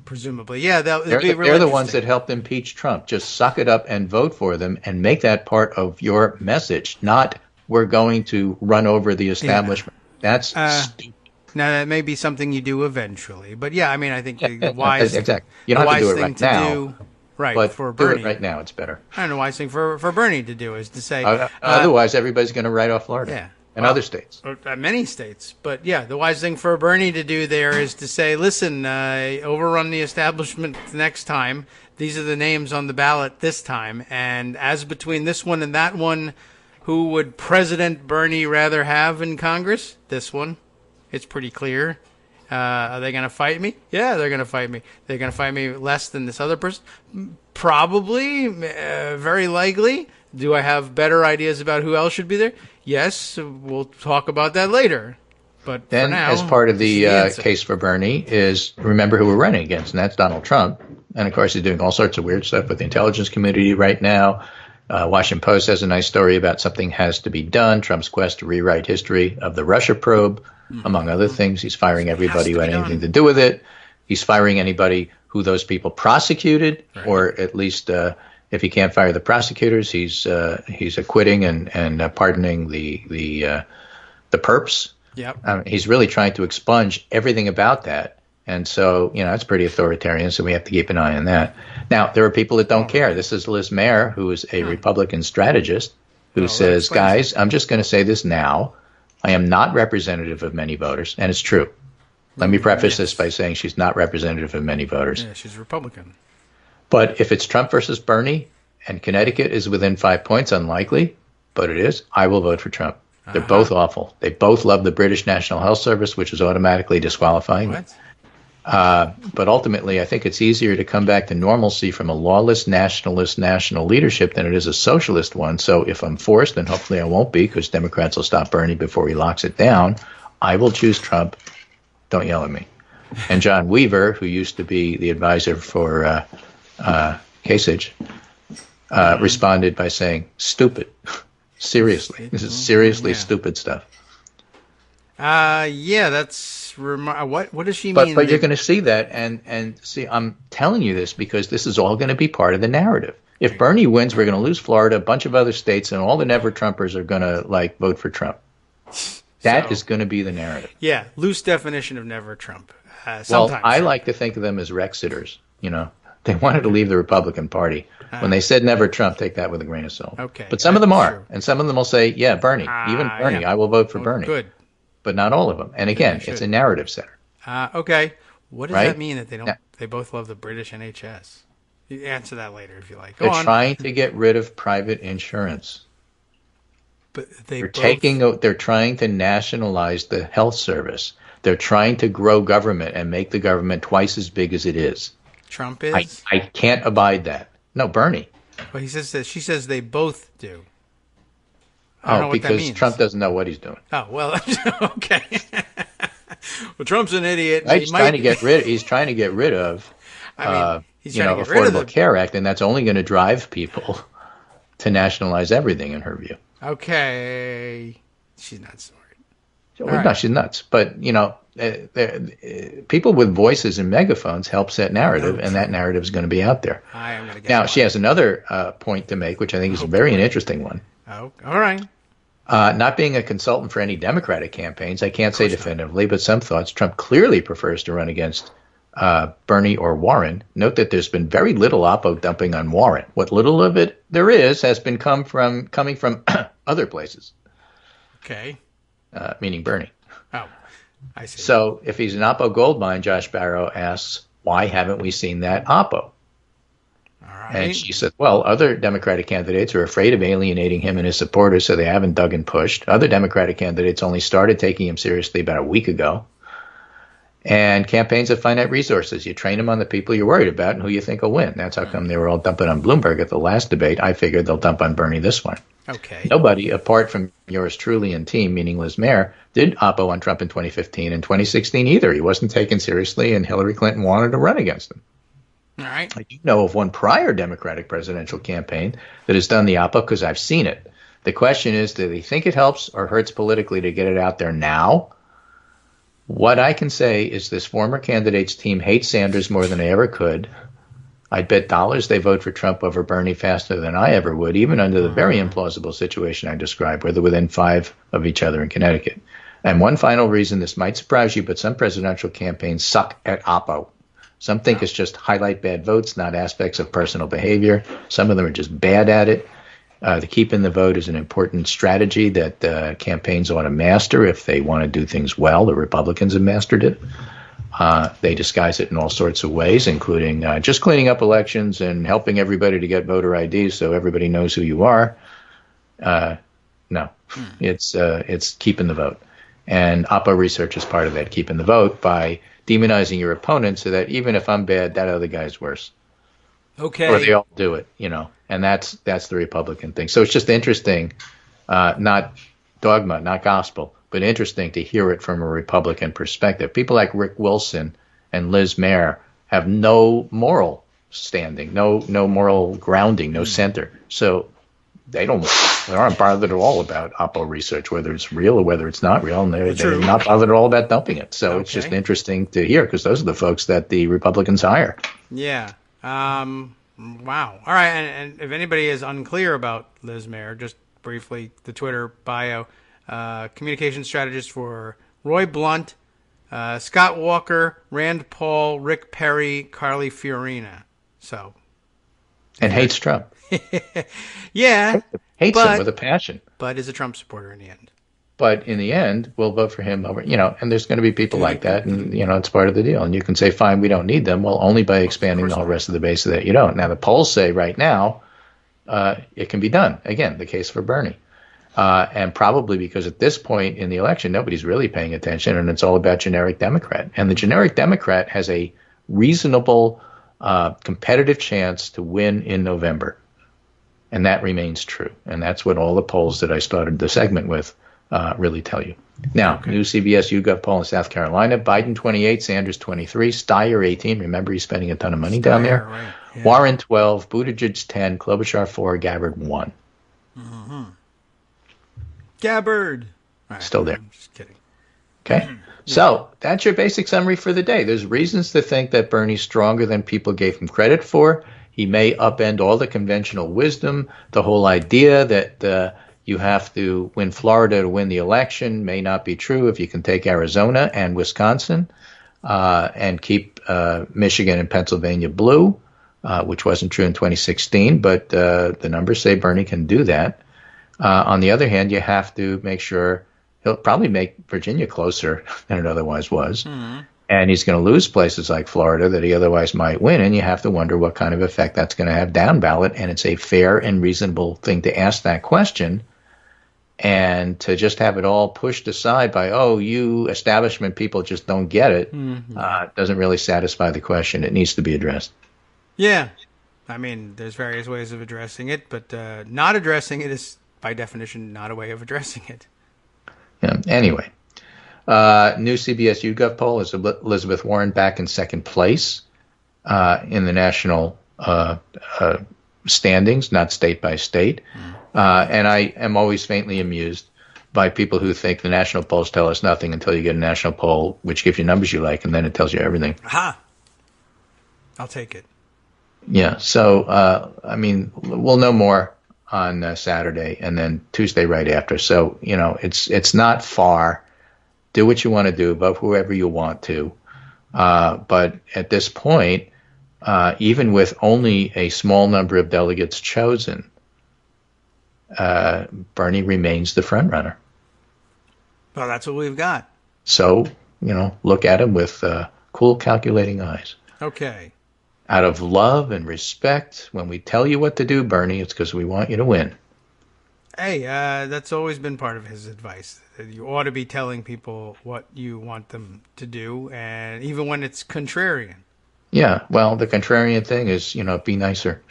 presumably. Yeah, they're the ones that helped impeach Trump. Just suck it up and vote for them and make that part of your message, not we're going to run over the establishment. That's stupid. Now, that may be something you do eventually. But, yeah, I mean, I think the wise, exactly. You don't have to do it right now. But for Bernie. Do it right now. It's better. I don't know. The wise thing for Bernie to do is to say. Otherwise, everybody's going to write off Florida and other states. Many states. But, yeah, the wise thing for Bernie to do there is to say, listen, overrun the establishment next time. These are the names on the ballot this time. And as between this one and that one, who would President Bernie rather have in Congress? This one. It's pretty clear. Are they going to fight me? Yeah, they're going to fight me. They're going to fight me less than this other person? Probably. Very likely. Do I have better ideas about who else should be there? Yes, we'll talk about that later. But then, for now, as part of the case for Bernie is remember who we're running against, and that's Donald Trump. And, of course, he's doing all sorts of weird stuff with the intelligence community right now. Washington Post has a nice story about something has to be done, Trump's quest to rewrite history of the Russia probe. Among other things, he's firing everybody who had anything to do with it. He's firing anybody who those people prosecuted, or at least if he can't fire the prosecutors, he's acquitting and pardoning the perps. Yep. He's really trying to expunge everything about that, and so it's pretty authoritarian. So we have to keep an eye on that. Now there are people that don't care. This is Liz Mayer, who is a Republican strategist, who says, "Guys, I'm just going to say this now." I am not representative of many voters, and it's true. Let me preface this by saying she's not representative of many voters. Yeah, she's Republican. But if it's Trump versus Bernie, and Connecticut is within 5 points, unlikely, but it is, I will vote for Trump. They're both awful. They both love the British National Health Service, which is automatically disqualifying. What? But ultimately, I think it's easier to come back to normalcy from a lawless, nationalist, national leadership than it is a socialist one. So if I'm forced, and hopefully I won't be because Democrats will stop Bernie before he locks it down, I will choose Trump. Don't yell at me. And John Weaver, who used to be the advisor for Kasich, responded by saying, stupid. Seriously. This is seriously stupid stuff. Yeah, that's what does she mean? But you're going to see that, and see, I'm telling you this because this is all going to be part of the narrative. If Bernie wins, we're going to lose Florida, a bunch of other states, and all the never Trumpers are going to vote for Trump. That is going to be the narrative. Yeah, loose definition of never Trump. Well, I like to think of them as Rexiters. They wanted to leave the Republican Party. When they said never Trump, take that with a grain of salt. Okay, but some of them are, true. And some of them will say, yeah, Bernie, even Bernie, I will vote for Bernie. Good. But not all of them. And again, it's a narrative setter. Okay. What does that mean that they don't? They both love the British NHS. You answer that later if you like. They're trying to get rid of private insurance. But they're trying to nationalize the health service. They're trying to grow government and make the government twice as big as it is. Trump is? I can't abide that. No, Bernie. Well, she says they both do. I don't know because what that means. Trump doesn't know what he's doing. Oh, well, okay. Well, Trump's an idiot. Right? He's trying to get rid of Affordable Care Act, and that's only going to drive people to nationalize everything, in her view. Okay. She's nuts. No, she's nuts. But, people with voices and megaphones help set narrative, and that narrative is going to be out there. I am going to get Now, she has another point to make, which I think is an interesting one. Oh, all right. Not being a consultant for any Democratic campaigns, I can't say definitively, but some thoughts. Trump clearly prefers to run against Bernie or Warren. Note that there's been very little oppo dumping on Warren. What little of it there is has been coming from other places. Okay. Meaning Bernie. Oh, I see. So if he's an oppo gold mine, Josh Barrow asks, why haven't we seen that oppo? All right. And she said, well, other Democratic candidates are afraid of alienating him and his supporters, so they haven't dug and pushed. Other Democratic candidates only started taking him seriously about a week ago. And campaigns have finite resources. You train them on the people you're worried about and who you think will win. That's how come they were all dumping on Bloomberg at the last debate. I figured they'll dump on Bernie this one. Okay. Nobody, apart from yours truly and team, meaning Liz Mayer, did oppo on Trump in 2015 and 2016 either. He wasn't taken seriously, and Hillary Clinton wanted to run against him. All right. I do know of one prior Democratic presidential campaign that has done the oppo because I've seen it. The question is, do they think it helps or hurts politically to get it out there now? What I can say is this former candidate's team hates Sanders more than they ever could. I'd bet dollars they vote for Trump over Bernie faster than I ever would, even under the very implausible situation I described, where they're within 5 of each other in Connecticut. And one final reason, this might surprise you, but some presidential campaigns suck at oppo. Some think it's just highlight bad votes, not aspects of personal behavior. Some of them are just bad at it. The keep in the vote is an important strategy that campaigns ought to master if they want to do things well. The Republicans have mastered it. They disguise it in all sorts of ways, including just cleaning up elections and helping everybody to get voter IDs so everybody knows who you are. No, it's keeping the vote. And oppo research is part of that, keeping the vote, by demonizing your opponent so that even if I'm bad, that other guy's worse. Okay. Or they all do it, and that's the Republican thing. So it's just interesting, not dogma, not gospel, but interesting to hear it from a Republican perspective. People like Rick Wilson and Liz Mayer have no moral standing, no moral grounding, no center. So they aren't bothered at all about oppo research, whether it's real or whether it's not real, and they're not bothered at all about dumping it. So It's just interesting to hear, because those are the folks that the Republicans hire. Yeah. Wow. All right. And if anybody is unclear about Liz Mayer, just briefly, the Twitter bio, communication strategist for Roy Blunt, Scott Walker, Rand Paul, Rick Perry, Carly Fiorina. So. And hates Trump. Yeah. Hates him with a passion. But is a Trump supporter in the end. But in the end, we'll vote for him over, and there's going to be people like that, and, it's part of the deal. And you can say, fine, we don't need them. Well, only by expanding the whole rest of the base of that you don't. Now, the polls say right now it can be done. Again, the case for Bernie. And probably because at this point in the election, nobody's really paying attention, and it's all about generic Democrat. And the generic Democrat has a reasonable competitive chance to win in November. And that remains true. And that's what all the polls that I started the segment with really tell you. Now, new CBS YouGov poll in South Carolina: Biden 28, Sanders 23, Steyer 18. Remember, he's spending a ton of money down there. Right. Yeah. Warren 12, Buttigieg 10, Klobuchar 4, Gabbard 1. Mm-hmm. Gabbard. Right, still there. I'm just kidding. Okay. So that's your basic summary for the day. There's reasons to think that Bernie's stronger than people gave him credit for. He may upend all the conventional wisdom. The whole idea that you have to win Florida to win the election may not be true if you can take Arizona and Wisconsin and keep Michigan and Pennsylvania blue, which wasn't true in 2016, but the numbers say Bernie can do that. On the other hand, you have to make sure he'll probably make Virginia closer than it otherwise was. Mm-hmm. And he's going to lose places like Florida that he otherwise might win, and you have to wonder what kind of effect that's going to have down ballot. And it's a fair and reasonable thing to ask that question, and to just have it all pushed aside by, you establishment people just don't get it, doesn't really satisfy the question. It needs to be addressed. Yeah. I mean, there's various ways of addressing it, but not addressing it is, by definition, not a way of addressing it. Yeah. Anyway. New CBS YouGov poll is Elizabeth Warren back in second place in the national standings, not state by state. And I am always faintly amused by people who think the national polls tell us nothing until you get a national poll, which gives you numbers you like, and then it tells you everything. Aha! I'll take it. Yeah. So, we'll know more on Saturday and then Tuesday right after. So, it's not far. Do what you want to do, vote whoever you want to. But at this point, even with only a small number of delegates chosen, Bernie remains the front runner. Well, that's what we've got. So, look at him with cool, calculating eyes. Okay. out of love and respect, when we tell you what to do, Bernie, it's because we want you to win. Hey, that's always been part of his advice. That you ought to be telling people what you want them to do, and even when it's contrarian. Yeah, well, the contrarian thing is, be nicer.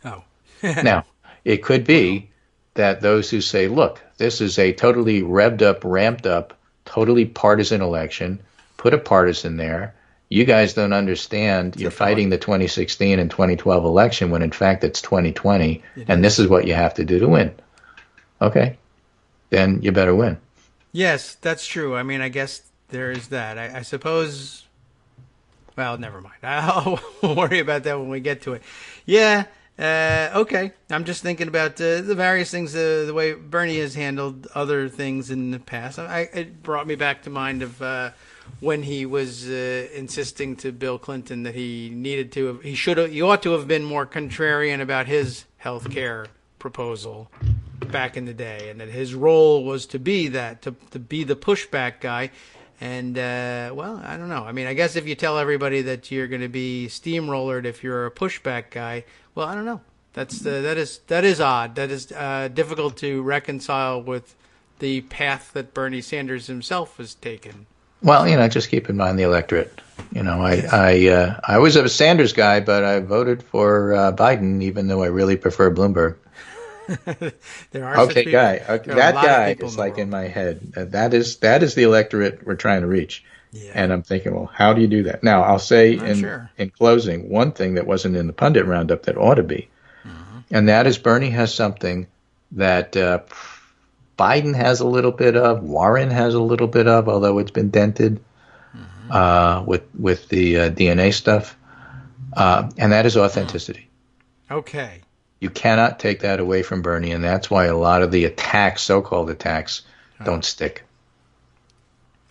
Oh. Now, it could be that those who say, look, this is a totally revved up, ramped up, totally partisan election, put a partisan there. You guys don't understand. You're fighting the 2016 and 2012 election when, in fact, it's 2020, and this is what you have to do to win. Okay, then you better win. Yes, that's true. I mean, I guess there is that. I suppose, well, never mind. I'll worry about that when we get to it. Yeah, okay. I'm just thinking about the various things, the way Bernie has handled other things in the past. It brought me back to mind of when he was insisting to Bill Clinton that he ought to have been more contrarian about his health care proposal back in the day, and that his role was to be that, to be the pushback guy. And well, I don't know. I mean, I guess if you tell everybody that you're going to be steamrollered if you're a pushback guy, well, I don't know. That is odd. That is difficult to reconcile with the path that Bernie Sanders himself has taken. Well, just keep in mind the electorate. I was a Sanders guy, but I voted for Biden, even though I really prefer Bloomberg. There are okay, guy. That guy is like in my head. That is the electorate we're trying to reach. Yeah. And I'm thinking, well, how do you do that? Now, I'll say in closing, one thing that wasn't in the pundit roundup that ought to be, and that is Bernie has something that Biden has a little bit of, Warren has a little bit of, although it's been dented with the DNA stuff, and that is authenticity. Okay. You cannot take that away from Bernie, and that's why a lot of the attacks, so-called attacks, don't stick.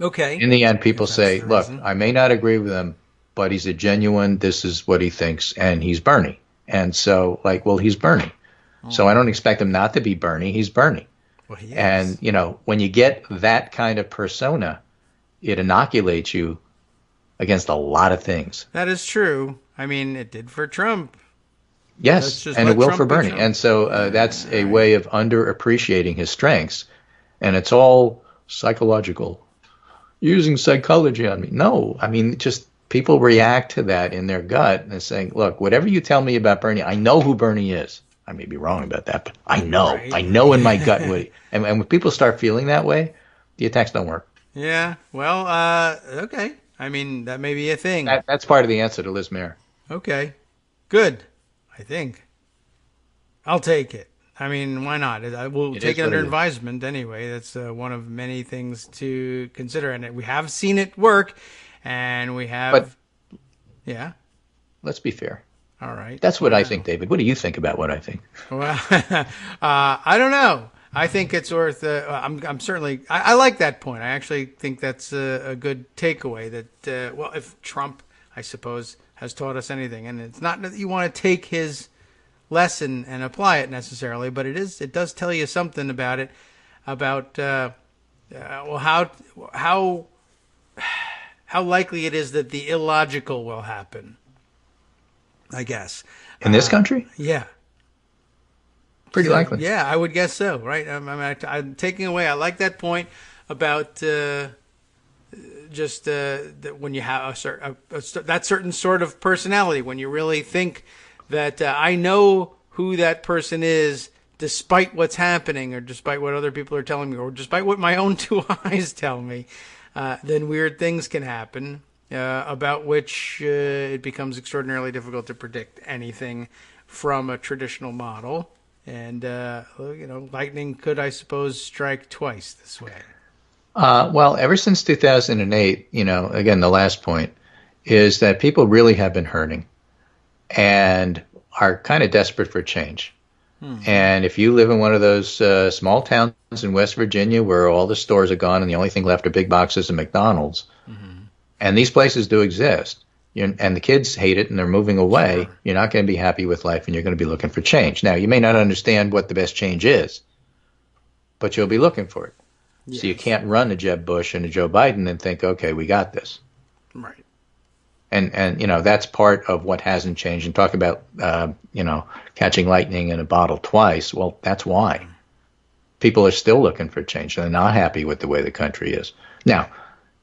Okay. In the end, people say, look, I may not agree with him, but he's a genuine, this is what he thinks, and he's Bernie. And so, well, he's Bernie. So I don't expect him not to be Bernie. He's Bernie. Well, he is. And, when you get that kind of persona, it inoculates you against a lot of things. That is true. I mean, it did for Trump. Yes, and it will for Bernie. And so that's a way of underappreciating his strengths. And it's all psychological. Using psychology on me. No, I mean, just people react to that in their gut and saying, look, whatever you tell me about Bernie, I know who Bernie is. I may be wrong about that, but I know. Right. I know in my gut. And when people start feeling that way, the attacks don't work. Yeah, well, okay. I mean, that may be a thing. That's part of the answer to Liz Mayer. Okay, good. I think I'll take it. I mean, why not? We'll take it under advisement anyway. That's one of many things to consider, and we have seen it work, and we have. But, yeah. Let's be fair. All right. That's what I think, David. What do you think about what I think? Well, I don't know. I think it's worth. I'm certainly. I like that point. I actually think that's a good takeaway. That well, if Trump, I suppose, has taught us anything, and it's not that you want to take his lesson and apply it necessarily, but it does tell you something about it, about well, how likely it is that the illogical will happen, I guess. In this country? Yeah. Pretty likely. Yeah, I would guess so, right? I'm taking away, I like that point about just that when you have that certain sort of personality, when you really think that I know who that person is despite what's happening or despite what other people are telling me or despite what my own two eyes tell me, then weird things can happen about which it becomes extraordinarily difficult to predict anything from a traditional model. And, lightning could, I suppose, strike twice this way. Well, ever since 2008, again, the last point is that people really have been hurting and are kind of desperate for change. And if you live in one of those small towns in West Virginia where all the stores are gone and the only thing left are big boxes of McDonald's, and these places do exist, and the kids hate it and they're moving away, you're not going to be happy with life and you're going to be looking for change. Now, you may not understand what the best change is, but you'll be looking for it. Yes. So you can't run a Jeb Bush and a Joe Biden and think, okay, we got this. Right. And that's part of what hasn't changed. And talk about catching lightning in a bottle twice. Well, that's why people are still looking for change. They're not happy with the way the country is. Now,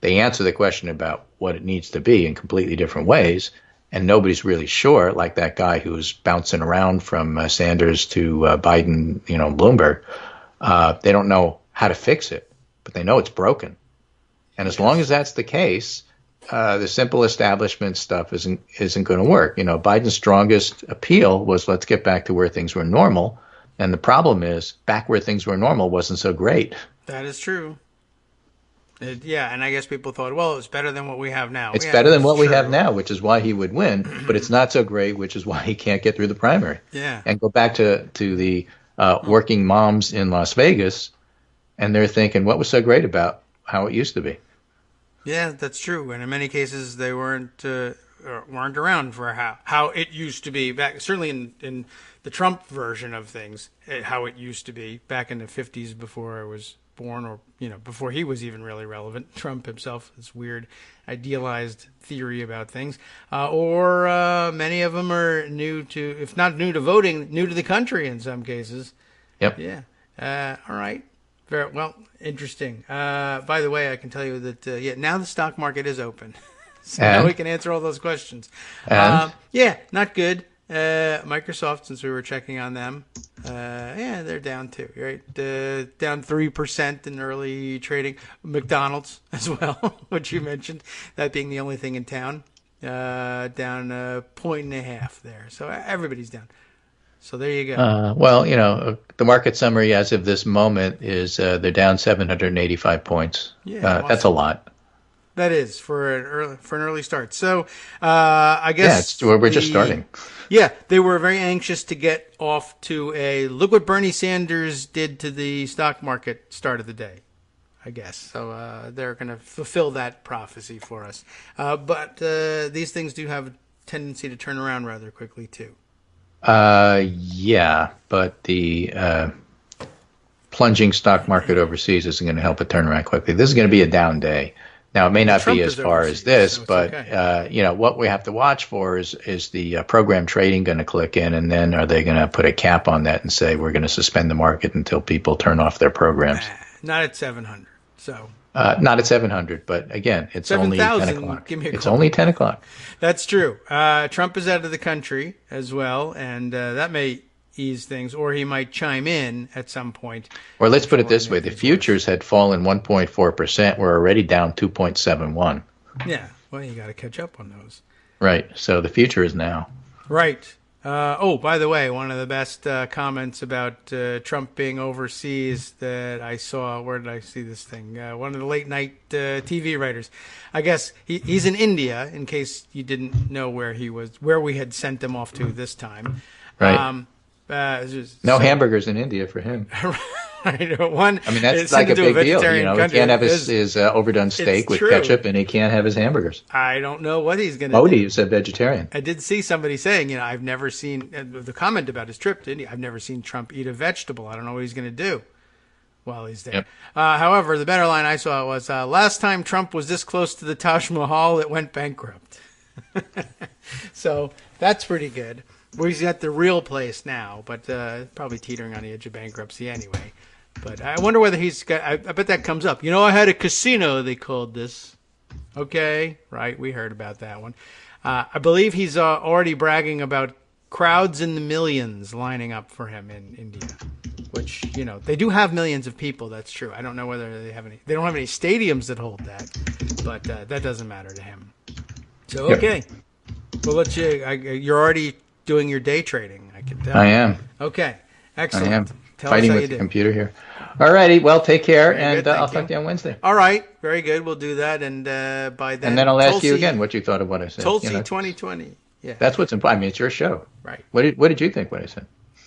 they answer the question about what it needs to be in completely different ways, and nobody's really sure. Like that guy who's bouncing around from Sanders to Biden, Bloomberg. They don't know how to fix it, but they know it's broken. And as long as that's the case, the simple establishment stuff isn't going to work. Biden's strongest appeal was let's get back to where things were normal. And the problem is back where things were normal wasn't so great. That is true. And I guess people thought, well, it's better than what we have now. It's better than what we have now, which is why he would win. But it's not so great, which is why he can't get through the primary. Yeah. And go back to the working moms in Las Vegas, and they're thinking, what was so great about how it used to be? Yeah, that's true. And in many cases, they weren't around for how it used to be back. Certainly in the Trump version of things, how it used to be back in the 50s before I was born, or before he was even really relevant. Trump himself, this weird idealized theory about things, or many of them are new to, if not new to voting, new to the country in some cases. Yep. Yeah. All right. Very well. Interesting. By the way, I can tell you that now the stock market is open, so now we can answer all those questions. Not good. Microsoft, since we were checking on them, they're down too, right? Down 3% in early trading. McDonald's as well, which you mentioned, that being the only thing in town, down 1.5 there. So everybody's down. So there you go. The market summary as of this moment is they're down 785 points. Yeah, that's a lot. That is for an early start. So I guess we're just starting. Yeah, they were very anxious to get off to a look what Bernie Sanders did to the stock market start of the day, I guess. So they're going to fulfill that prophecy for us. But these things do have a tendency to turn around rather quickly too. But the plunging stock market overseas isn't going to help it turn around quickly. This is going to be a down day. Now, it may not be as far as this, but okay. What we have to watch for is the program trading going to click in, and then are they going to put a cap on that and say we're going to suspend the market until people turn off their programs? Not at 700. So not at 700, but again, it's 7, only 10 o'clock. It's only 10 o'clock. That's true. Trump is out of the country as well, and that may ease things, or he might chime in at some point. Or let's put it this way. The futures had fallen 1.4%. We're already down 2.71. Yeah. Well, you got to catch up on those. Right. So the future is now. Right. By the way, one of the best comments about Trump being overseas that I saw, where did I see this thing? One of the late night TV writers. I guess he's in India, in case you didn't know where he was, where we had sent him off to this time. Right. No hamburgers in India for him. Right. That's like a big deal. He can't have his overdone steak with ketchup, and he can't have his hamburgers. I don't know what he's going to do. Modi is a vegetarian. I did see somebody saying, I've never seen the comment about his trip to India. I've never seen Trump eat a vegetable. I don't know what he's going to do while he's there. Yep. However, the better line I saw was, last time Trump was this close to the Taj Mahal, it went bankrupt. So that's pretty good. Well, he's at the real place now, but probably teetering on the edge of bankruptcy anyway. But I wonder whether he's got. I bet that comes up. I had a casino. They called this. Okay, right. We heard about that one. I believe he's already bragging about crowds in the millions lining up for him in India. Which they do have millions of people. That's true. I don't know whether they have any. They don't have any stadiums that hold that, but that doesn't matter to him. So okay, yep. We'll let you. You're already doing your day trading, I can tell. I am. Okay, excellent. I am. Fighting with the computer here. All righty, well, take care, and I'll talk to you on Wednesday. All right, very good. We'll do that, and by then... And then I'll ask you again what you thought of what I said. Tulsi 2020. Yeah. That's what's important. It's your show. Right. What did you think what I said?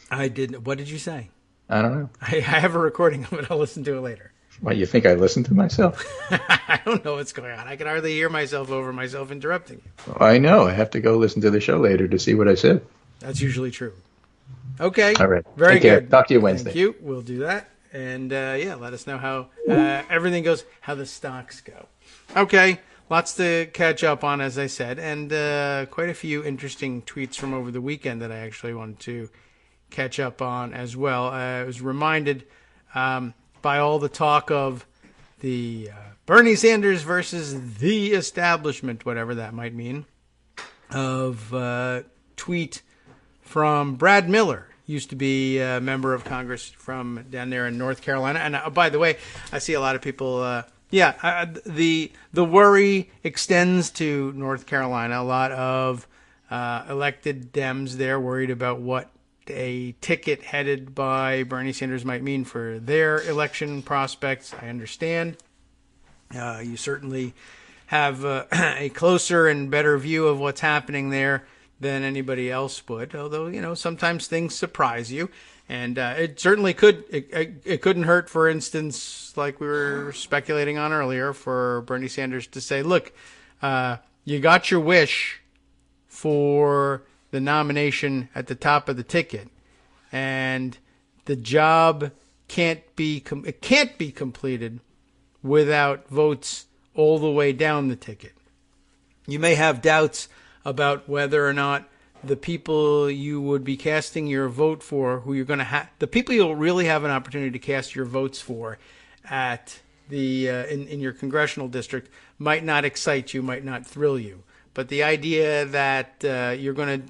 I didn't. What did you say? I don't know. I have a recording of it. I'll listen to it later. What, you think I listened to myself? I don't know what's going on. I can hardly hear myself over myself interrupting you. Well, I know. I have to go listen to the show later to see what I said. That's usually true. Okay. All right. Very Take care. good. Talk to you Wednesday. Thank you. We'll do that. And, let us know how everything goes, how the stocks go. Okay. lots to catch up on, as I said, and quite a few interesting tweets from over the weekend that I actually wanted to catch up on as well. I was reminded by all the talk of the Bernie Sanders versus the establishment, whatever that might mean, of tweet from Brad Miller, used to be a member of Congress from down there in North Carolina. And by the way, I see a lot of people, the worry extends to North Carolina. A lot of elected Dems there worried about what a ticket headed by Bernie Sanders might mean for their election prospects. I understand. You certainly have a closer and better view of what's happening there than anybody else would. Although, sometimes things surprise you. And it certainly could. It couldn't hurt, for instance, like we were speculating on earlier, for Bernie Sanders to say, look, you got your wish for the nomination at the top of the ticket, and the job can't be completed without votes all the way down the ticket. You may have doubts about whether or not the people you would be casting your vote for, who you're going to have, the people you'll really have an opportunity to cast your votes for at the in your congressional district, might not excite you, might not thrill you. But the idea that you're going to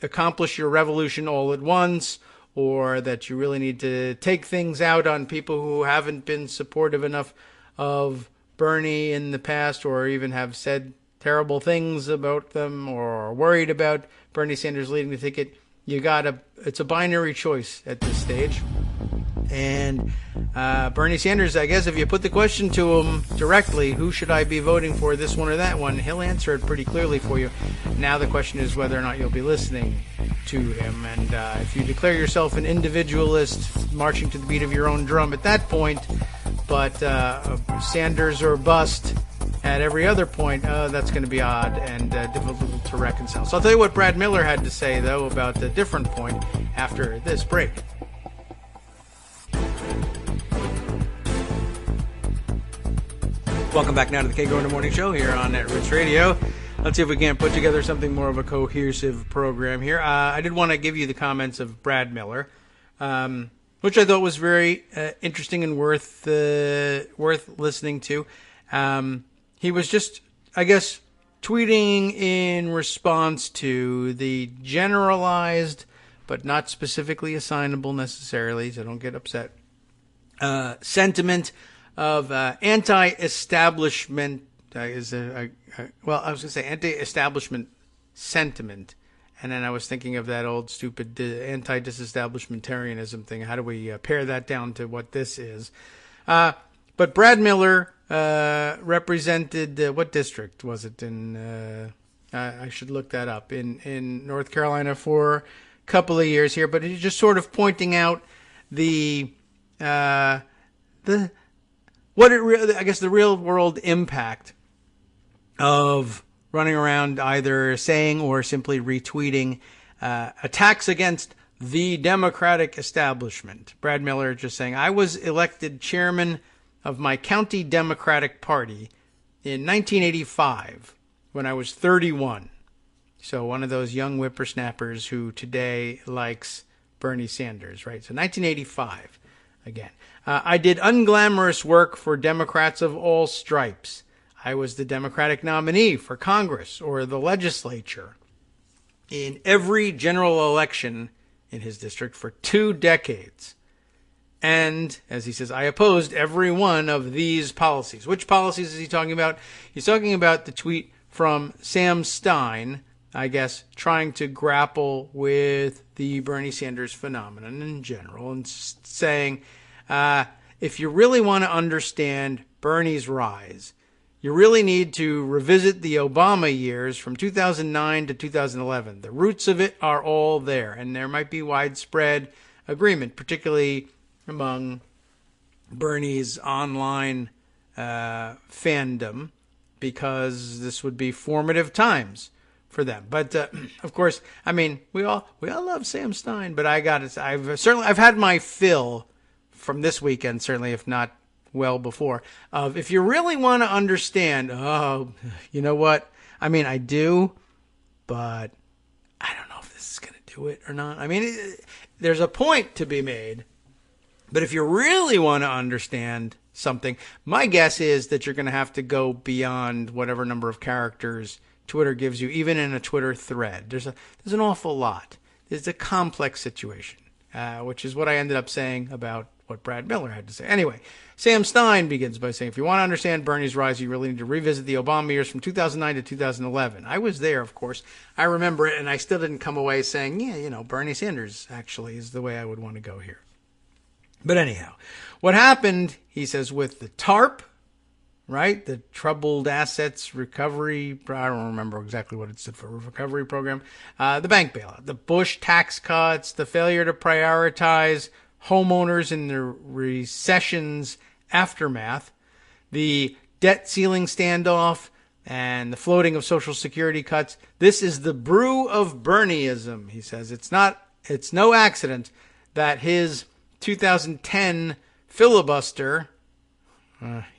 accomplish your revolution all at once, or that you really need to take things out on people who haven't been supportive enough of Bernie in the past, or even have said terrible things about them, or are worried about Bernie Sanders leading the ticket, it's a binary choice at this stage. And Bernie Sanders, I guess if you put the question to him directly, who should I be voting for, this one or that one, he'll answer it pretty clearly for you. Now the question is whether or not you'll be listening to him. And if you declare yourself an individualist, marching to the beat of your own drum at that point, but Sanders or bust at every other point, that's going to be odd and difficult to reconcile. So I'll tell you what Brad Miller had to say, though, about the different point after this break. Welcome back now to the Kagro in the Morning Show here on Netroots Radio. Let's see if we can't put together something more of a cohesive program here. I did want to give you the comments of Brad Miller, which I thought was very interesting and worth listening to. He was just, I guess, tweeting in response to the generalized, but not specifically assignable necessarily, so don't get upset, sentiment of anti-establishment, anti-establishment sentiment. And then I was thinking of that old stupid anti-disestablishmentarianism thing. How do we pare that down to what this is? But Brad Miller represented, what district was it in? I should look that up. In North Carolina for a couple of years here. But he's just sort of pointing out the real world impact of running around either saying or simply retweeting attacks against the Democratic establishment. Brad Miller just saying, I was elected chairman of my county Democratic Party in 1985 when I was 31. So one of those young whippersnappers who today likes Bernie Sanders, right? So 1985 again. I did unglamorous work for Democrats of all stripes. I was the Democratic nominee for Congress or the legislature in every general election in his district for 2 decades. And, as he says, I opposed every one of these policies. Which policies is he talking about? He's talking about the tweet from Sam Stein, I guess, trying to grapple with the Bernie Sanders phenomenon in general and saying, if you really want to understand Bernie's rise, you really need to revisit the Obama years from 2009 to 2011. The roots of it are all there, and there might be widespread agreement, particularly among Bernie's online fandom, because this would be formative times for them. But of course, I mean, we all love Sam Stein, but I've had my fill from this weekend, certainly, if not well before, of if you really want to understand, oh, you know what? I mean, I do, but I don't know if this is going to do it or not. I mean, there's a point to be made, but if you really want to understand something, my guess is that you're going to have to go beyond whatever number of characters Twitter gives you, even in a Twitter thread. There's an awful lot. It's a complex situation, which is what I ended up saying about what Brad Miller had to say. Anyway, Sam Stein begins by saying, if you want to understand Bernie's rise, you really need to revisit the Obama years from 2009 to 2011. I was there, of course. I remember it, and I still didn't come away saying, yeah, you know, Bernie Sanders actually is the way I would want to go here. But anyhow, what happened, he says, with the TARP, right? The Troubled Assets Recovery, I don't remember exactly what it stood for, recovery program, the bank bailout, the Bush tax cuts, the failure to prioritize homeowners in the recession's aftermath, the debt ceiling standoff, and the floating of Social Security cuts. This is the brew of Bernieism, he says. It's no accident that his 2010 filibuster,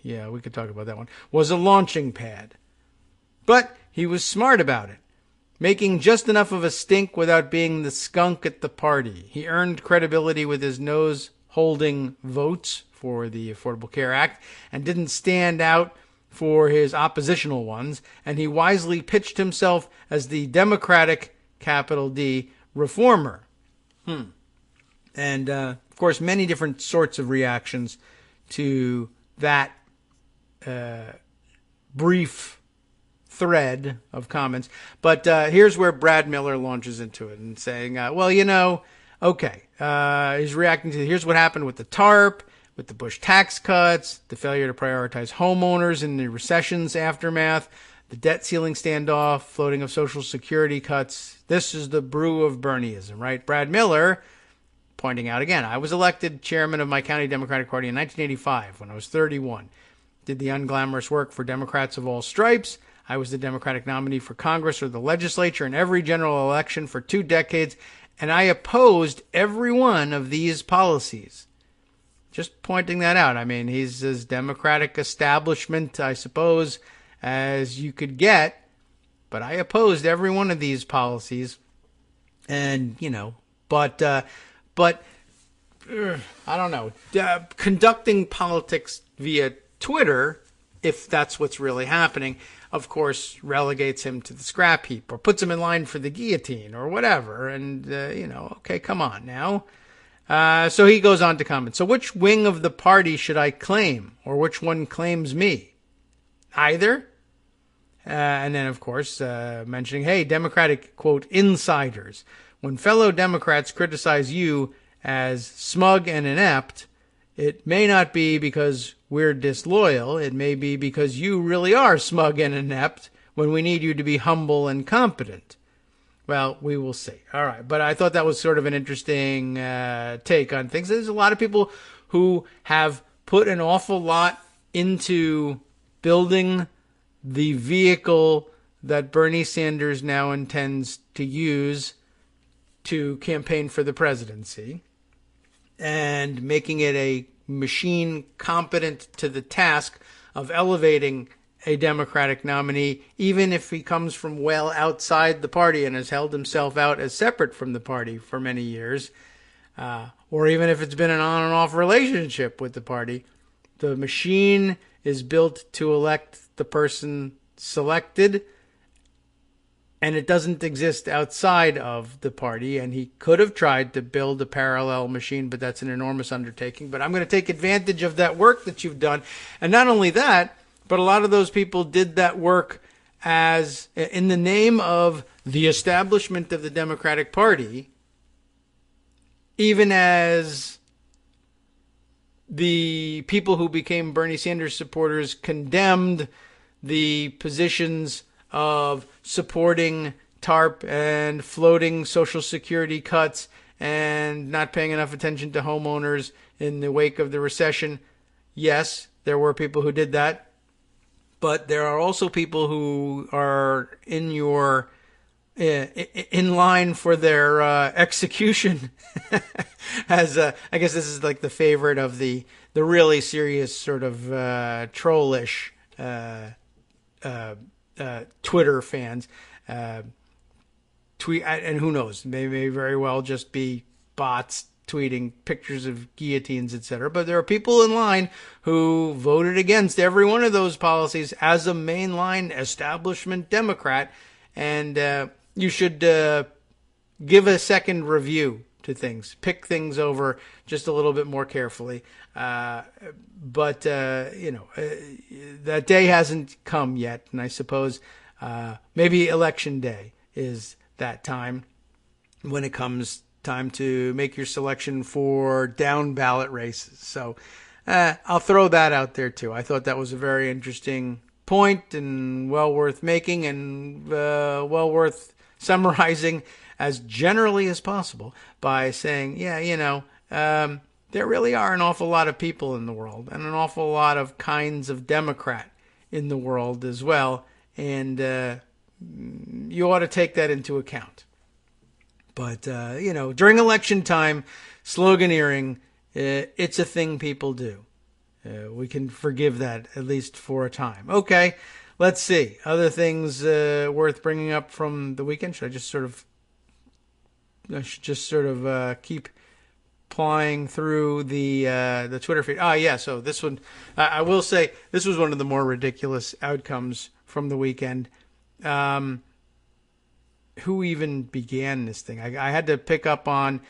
yeah, we could talk about that one, was a launching pad. But he was smart about it, making just enough of a stink without being the skunk at the party. He earned credibility with his nose-holding votes for the Affordable Care Act and didn't stand out for his oppositional ones, and he wisely pitched himself as the Democratic, capital D, reformer. And, of course, many different sorts of reactions to that brief thread of comments. But here's where Brad Miller launches into it and saying, well, you know, okay, he's reacting to, here's what happened with the TARP, with the Bush tax cuts, the failure to prioritize homeowners in the recession's aftermath, the debt ceiling standoff, floating of Social Security cuts. This is the brew of Bernieism, right? Brad Miller pointing out again, I was elected chairman of my county Democratic Party in 1985 when I was 31. Did the unglamorous work for Democrats of all stripes. I was the Democratic nominee for Congress or the legislature in every general election for 2 decades, and I opposed every one of these policies. Just pointing that out. I mean, he's as Democratic establishment, I suppose, as you could get, but I opposed every one of these policies. And, you know, but I don't know, conducting politics via Twitter, if that's what's really happening, of course, relegates him to the scrap heap or puts him in line for the guillotine or whatever. And, you know, okay, come on now. So he goes on to comment. So which wing of the party should I claim, or which one claims me? Either. And then, of course, mentioning, hey, Democratic, quote, insiders. When fellow Democrats criticize you as smug and inept, it may not be because we're disloyal. It may be because you really are smug and inept when we need you to be humble and competent. Well, we will see. All right. But I thought that was sort of an interesting take on things. There's a lot of people who have put an awful lot into building the vehicle that Bernie Sanders now intends to use to campaign for the presidency and making it a machine competent to the task of elevating a Democratic nominee, even if he comes from well outside the party and has held himself out as separate from the party for many years, or even if it's been an on and off relationship with the party. The machine is built to elect the person selected, and it doesn't exist outside of the party. And he could have tried to build a parallel machine, but that's an enormous undertaking. But I'm going to take advantage of that work that you've done. And not only that, but a lot of those people did that work as in the name of the establishment of the Democratic Party, even as the people who became Bernie Sanders supporters condemned the positions of supporting TARP and floating Social Security cuts and not paying enough attention to homeowners in the wake of the recession. Yes, there were people who did that, but there are also people who are in in line for their execution. As I guess this is like the favorite of the really serious sort of trollish Twitter fans. Tweet, and who knows, they may very well just be bots tweeting pictures of guillotines, etc. But there are people in line who voted against every one of those policies as a mainline establishment Democrat, and you should give a second review to things, pick things over just a little bit more carefully. But that day hasn't come yet, and I suppose maybe election day is that time when it comes time to make your selection for down ballot races. So I'll throw that out there too. I thought that was a very interesting point and well worth making and well worth summarizing as generally as possible by saying, there really are an awful lot of people in the world and an awful lot of kinds of Democrat in the world as well. And you ought to take that into account. But, during election time, sloganeering, it's a thing people do. We can forgive that, at least for a time. Okay, let's see. Other things worth bringing up from the weekend. Should I just sort of keep plying through the Twitter feed? So this one, I will say, this was one of the more ridiculous outcomes from the weekend. Who even began this thing? I had to pick up on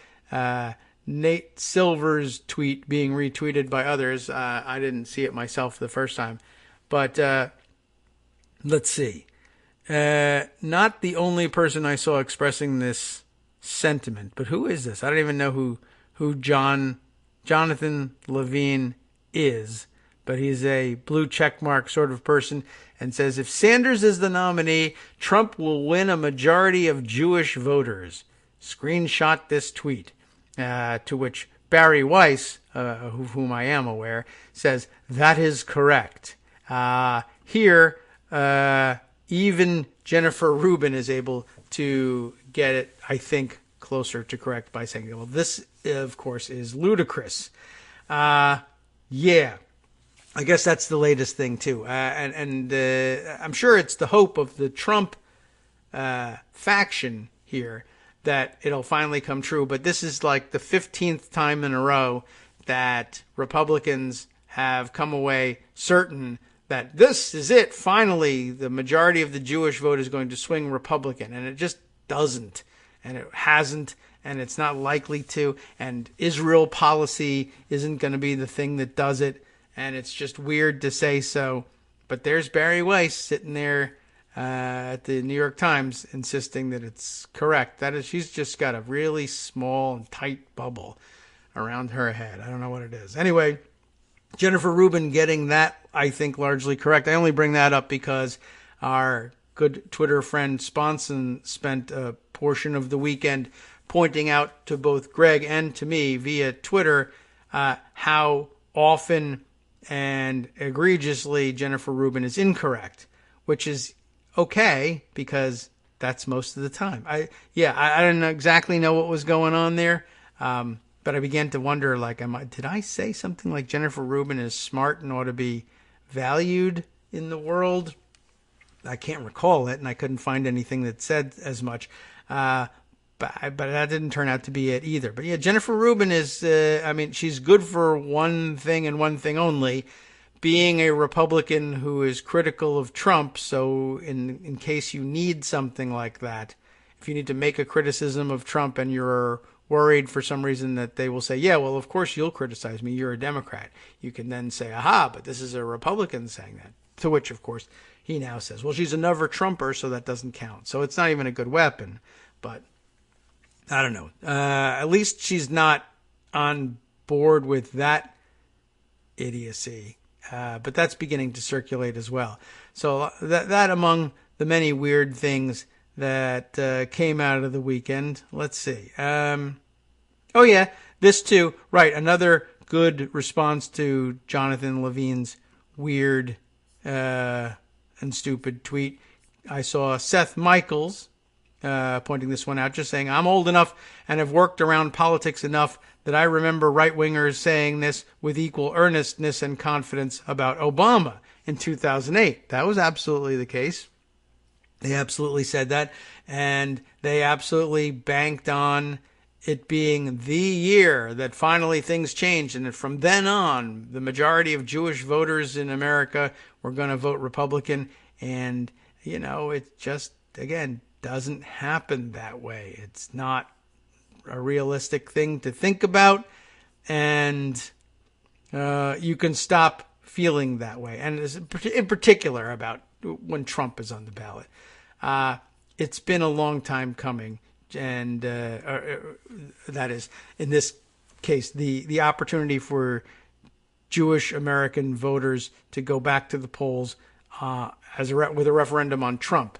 Nate Silver's tweet being retweeted by others. I didn't see it myself the first time. But let's see. Not the only person I saw expressing this sentiment, but who is this? I don't even know who Jonathan Levine is, but he's a blue checkmark sort of person, and says, if Sanders is the nominee, Trump will win a majority of Jewish voters. Screenshot this tweet. To which Barry Weiss, of whom I am aware, says, that is correct. Here, even Jennifer Rubin is able to get it, I think, closer to correct by saying, well, this, of course, is ludicrous. I guess that's the latest thing, too. And I'm sure it's the hope of the Trump faction here that it'll finally come true. But this is like the 15th time in a row that Republicans have come away certain that this is it. Finally, the majority of the Jewish vote is going to swing Republican. And it just doesn't. And it hasn't. And it's not likely to. And Israel policy isn't going to be the thing that does it. And it's just weird to say so. But there's Barry Weiss sitting there at the New York Times insisting that it's correct. That is, she's just got a really small and tight bubble around her head. I don't know what it is. Anyway, Jennifer Rubin getting that, I think, largely correct. I only bring that up because our good Twitter friend Sponson spent a portion of the weekend pointing out to both Greg and to me via Twitter how often and egregiously Jennifer Rubin is incorrect, which is okay because that's most of the time. I didn't exactly know what was going on there, but I began to wonder, did I say something like Jennifer Rubin is smart and ought to be valued in the world? I can't recall it, and I couldn't find anything that said as much. But that didn't turn out to be it either. But yeah, Jennifer Rubin is, she's good for one thing and one thing only, being a Republican who is critical of Trump. So in case you need something like that, if you need to make a criticism of Trump and you're worried for some reason that they will say, yeah, well, of course you'll criticize me. You're a Democrat. You can then say, aha, but this is a Republican saying that. To which, of course, he now says, well, she's another Trumper, so that doesn't count. So it's not even a good weapon. But I don't know. At least she's not on board with that idiocy. But that's beginning to circulate as well. So that among the many weird things that came out of the weekend. Let's see. This too. Right, another good response to Jonathan Levine's weird and stupid tweet. I saw Seth Michaels pointing this one out, just saying, I'm old enough and have worked around politics enough that I remember right-wingers saying this with equal earnestness and confidence about Obama in 2008. That was absolutely the case. They absolutely said that, and they absolutely banked on it being the year that finally things changed, and that from then on, the majority of Jewish voters in America were going to vote Republican, and, it just, again, doesn't happen that way. It's not a realistic thing to think about, and you can stop feeling that way. And in particular about when Trump is on the ballot. It's been a long time coming, and that is, in this case, the opportunity for Jewish American voters to go back to the polls with a referendum on Trump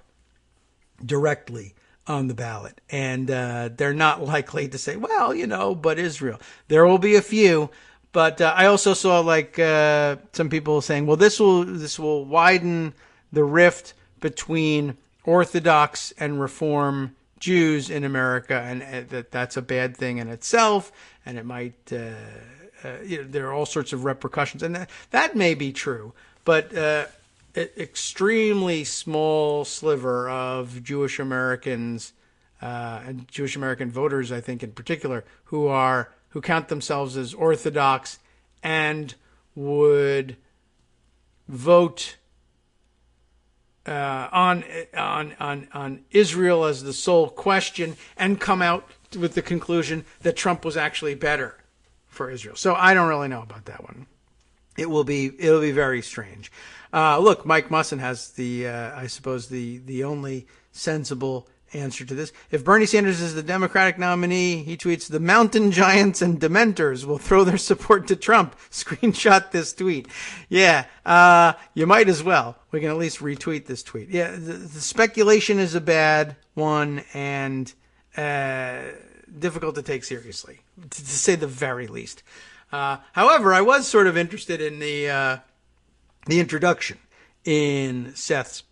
directly on the ballot. And they're not likely to say, well, but Israel. There will be a few, but I also saw some people saying, well, this will widen the rift between Orthodox and Reform Jews in America, and that's a bad thing in itself, and it might there are all sorts of repercussions, and that may be true, but extremely small sliver of Jewish Americans and Jewish American voters, I think in particular, who count themselves as Orthodox and would vote on Israel as the sole question and come out with the conclusion that Trump was actually better for Israel. So I don't really know about that one. It'll be very strange. Look, Mike Musson has I suppose the only sensible answer to this. If Bernie Sanders is the Democratic nominee, he tweets, the mountain giants and dementors will throw their support to Trump. Screenshot this tweet. Yeah, you might as well. We can at least retweet this tweet. Yeah, the speculation is a bad one and difficult to take seriously, to say the very least. However, I was sort of interested in the introduction in Seth's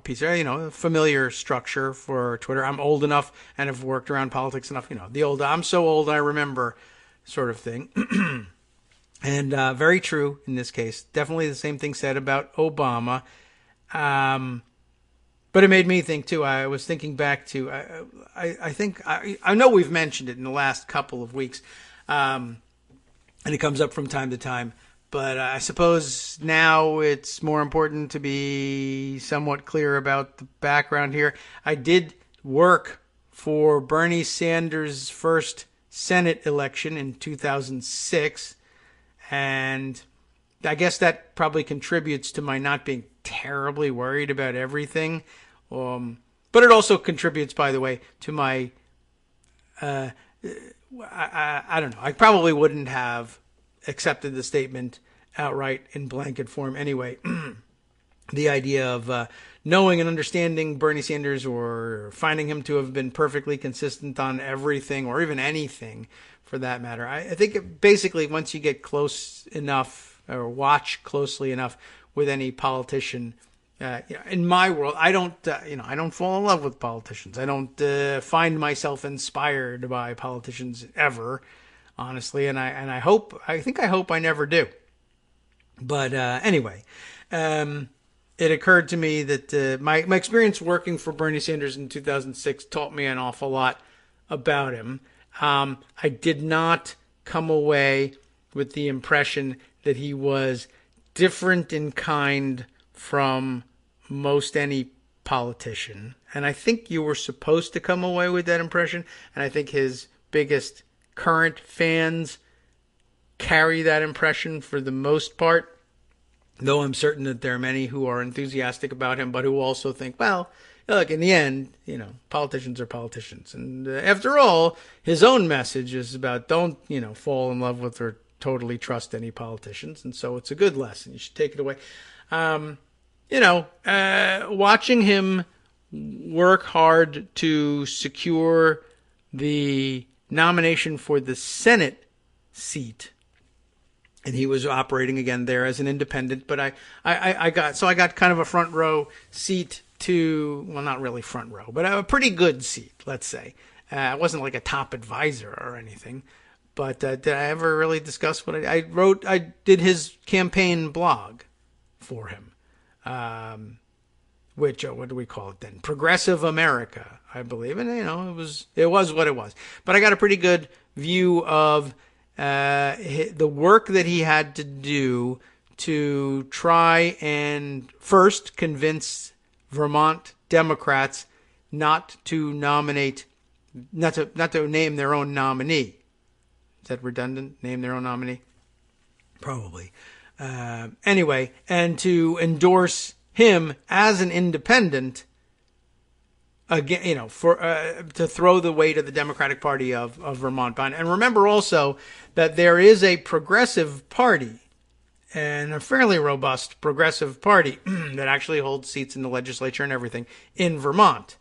piece. Familiar structure for Twitter. I'm old enough and have worked around politics enough. The old "I'm so old I remember" sort of thing. And very true in this case. Definitely the same thing said about Obama. But it made me think too. I was thinking back to I know we've mentioned it in the last couple of weeks, and it comes up from time to time. But I suppose now it's more important to be somewhat clear about the background here. I did work for Bernie Sanders' first Senate election in 2006, and I guess that probably contributes to my not being terribly worried about everything. But it also contributes, by the way, to my, I don't know, I probably wouldn't have accepted the statement outright in blanket form anyway. The idea of knowing and understanding Bernie Sanders or finding him to have been perfectly consistent on everything or even anything for that matter. I think basically once you get close enough or watch closely enough with any politician, in my world, I don't fall in love with politicians. I don't find myself inspired by politicians ever, honestly, and I hope I never do. But anyway, it occurred to me that my experience working for Bernie Sanders in 2006 taught me an awful lot about him. I did not come away with the impression that he was different in kind from most any politician. And I think you were supposed to come away with that impression. And I think his biggest current fans carry that impression for the most part. Though I'm certain that there are many who are enthusiastic about him, but who also think, well, look, in the end, politicians are politicians. And after all, his own message is about don't, fall in love with or totally trust any politicians. And so it's a good lesson. You should take it away. Watching him work hard to secure the nomination for the Senate seat, and he was operating again there as an independent, but I got kind of a front row seat to, well, not really front row, but a pretty good seat, let's say. I wasn't like a top advisor or anything. But did I ever really discuss what I wrote? I did his campaign blog for him, which, what do we call it then? Progressive America, I believe. And, it was what it was. But I got a pretty good view of the work that he had to do to try and first convince Vermont Democrats not to name their own nominee. Is that redundant? Name their own nominee? Probably. Anyway, and to endorse him as an independent, again, to throw the weight of the Democratic Party of Vermont behind. And remember also that there is a progressive party, and a fairly robust progressive party that actually holds seats in the legislature and everything in Vermont.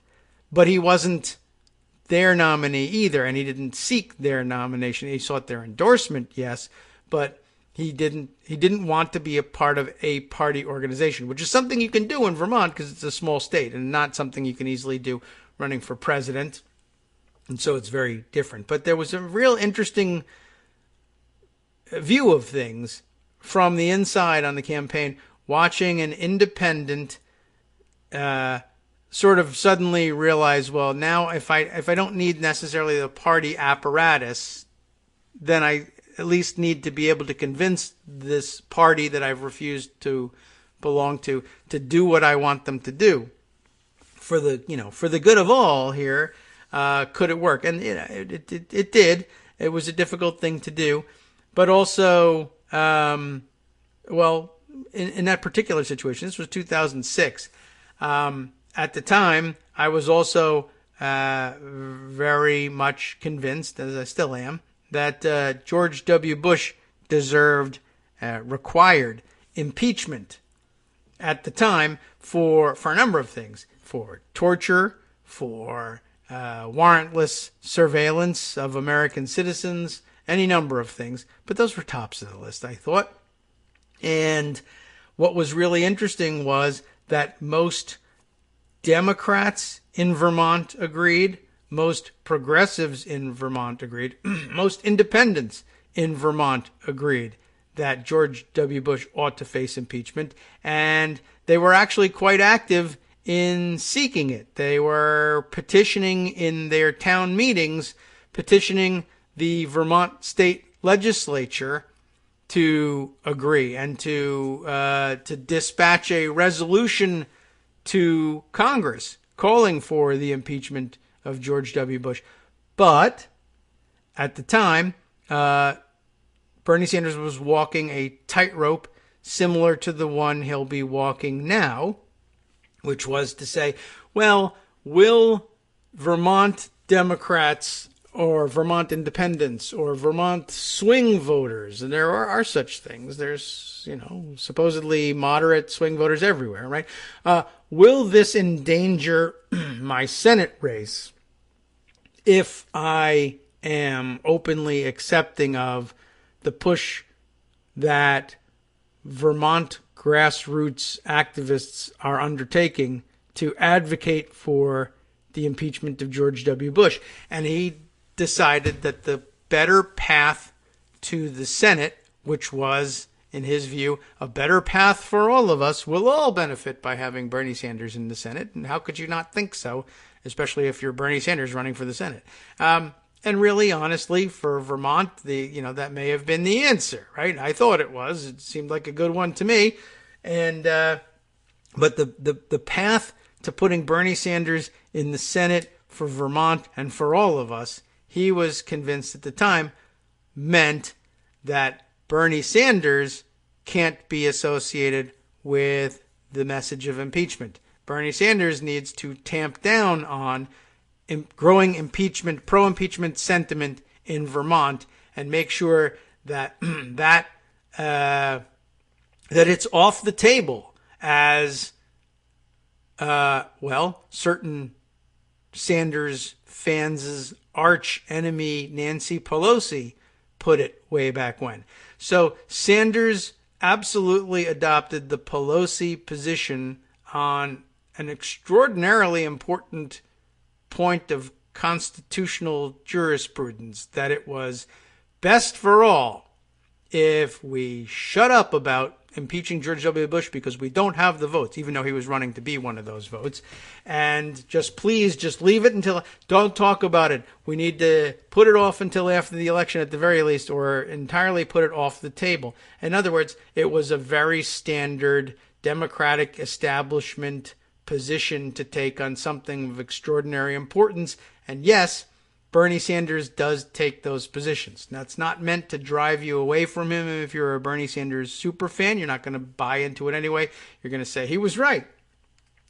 But he wasn't their nominee either, and he didn't seek their nomination. He sought their endorsement, yes, but he didn't want to be a part of a party organization, which is something you can do in Vermont because it's a small state and not something you can easily do running for president. And so it's very different. But there was a real interesting view of things from the inside on the campaign, watching an independent sort of suddenly realize, well, now if I don't need necessarily the party apparatus, then I at least need to be able to convince this party that I've refused to belong to do what I want them to do for the good of all here. Could it work? And it did. It was a difficult thing to do, but also, in that particular situation, this was 2006. At the time, I was also very much convinced, as I still am, that George W. Bush required impeachment at the time for a number of things, for torture, for warrantless surveillance of American citizens, any number of things. But those were tops of the list, I thought. And what was really interesting was that most Democrats in Vermont agreed, most progressives in Vermont agreed, most independents in Vermont agreed that George W. Bush ought to face impeachment, and they were actually quite active in seeking it. They were petitioning in their town meetings, petitioning the Vermont state legislature to agree and to dispatch a resolution to Congress calling for the impeachment of George W. Bush. But at the time, Bernie Sanders was walking a tightrope similar to the one he'll be walking now, which was to say, well, will Vermont Democrats or Vermont independents or Vermont swing voters, and there are such things, there's, supposedly moderate swing voters everywhere, right? Will this endanger my Senate race if I am openly accepting of the push that Vermont grassroots activists are undertaking to advocate for the impeachment of George W. Bush? And he decided that the better path to the Senate, which was, in his view, a better path for all of us, will all benefit by having Bernie Sanders in the Senate. And how could you not think so, especially if you're Bernie Sanders running for the Senate? And really, honestly, for Vermont, that may have been the answer, right? I thought it was. It seemed like a good one to me. And but the path to putting Bernie Sanders in the Senate for Vermont and for all of us, he was convinced at the time, meant that Bernie Sanders can't be associated with the message of impeachment. Bernie Sanders needs to tamp down on growing pro-impeachment sentiment in Vermont and make sure that that it's off the table as certain Sanders fans' arch enemy Nancy Pelosi put it way back when. So Sanders absolutely adopted the Pelosi position on an extraordinarily important point of constitutional jurisprudence, that it was best for all if we shut up about impeaching George W. Bush because we don't have the votes, even though he was running to be one of those votes. And please leave it until, don't talk about it. We need to put it off until after the election at the very least, or entirely put it off the table. In other words, it was a very standard Democratic establishment position to take on something of extraordinary importance. And yes, Bernie Sanders does take those positions. Now, it's not meant to drive you away from him. If you're a Bernie Sanders super fan, you're not going to buy into it anyway. You're going to say he was right.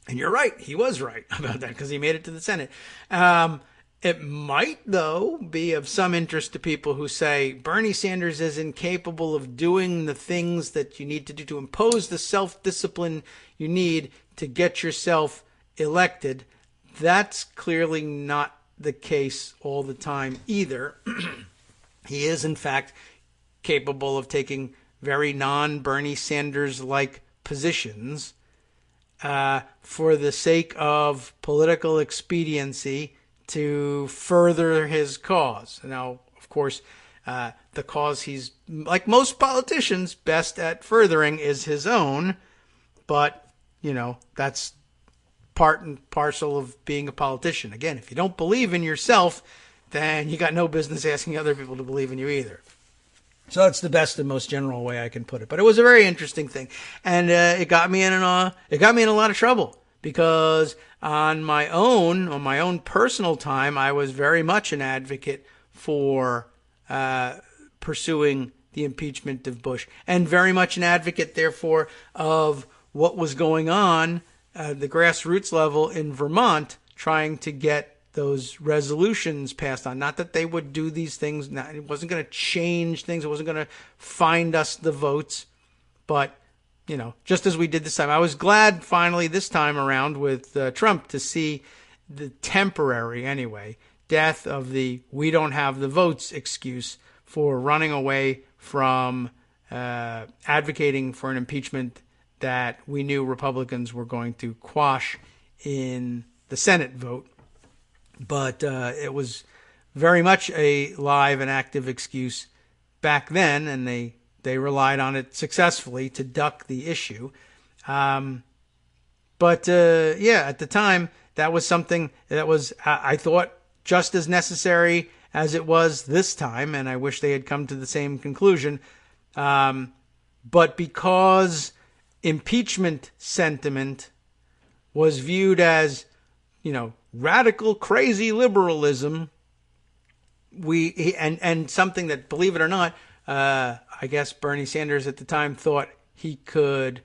And you're right. He was right about that because he made it to the Senate. It might, though, be of some interest to people who say Bernie Sanders is incapable of doing the things that you need to do to impose the self-discipline you need to get yourself elected. That's clearly not the case all the time either. He is, in fact, capable of taking very non-Bernie Sanders-like positions for the sake of political expediency to further his cause. Now, of course, the cause he's, like most politicians, best at furthering is his own, but, that's part and parcel of being a politician. Again, if you don't believe in yourself, then you got no business asking other people to believe in you either. So that's the best and most general way I can put it. But it was a very interesting thing, and it got me in a lot of trouble because on my own personal time, I was very much an advocate for pursuing the impeachment of Bush, and very much an advocate, therefore, of what was going on the grassroots level in Vermont, trying to get those resolutions passed on. Not that they would do these things. It wasn't going to change things. It wasn't going to find us the votes. But, just as we did this time, I was glad finally this time around with Trump to see the temporary, anyway, death of the "we don't have the votes" excuse for running away from advocating for an impeachment that we knew Republicans were going to quash in the Senate vote. But it was very much a live and active excuse back then, and they relied on it successfully to duck the issue. At the time, that was something that was, I thought, just as necessary as it was this time, and I wish they had come to the same conclusion. But because impeachment sentiment was viewed as, radical, crazy liberalism, and something that, believe it or not, I guess Bernie Sanders at the time thought he could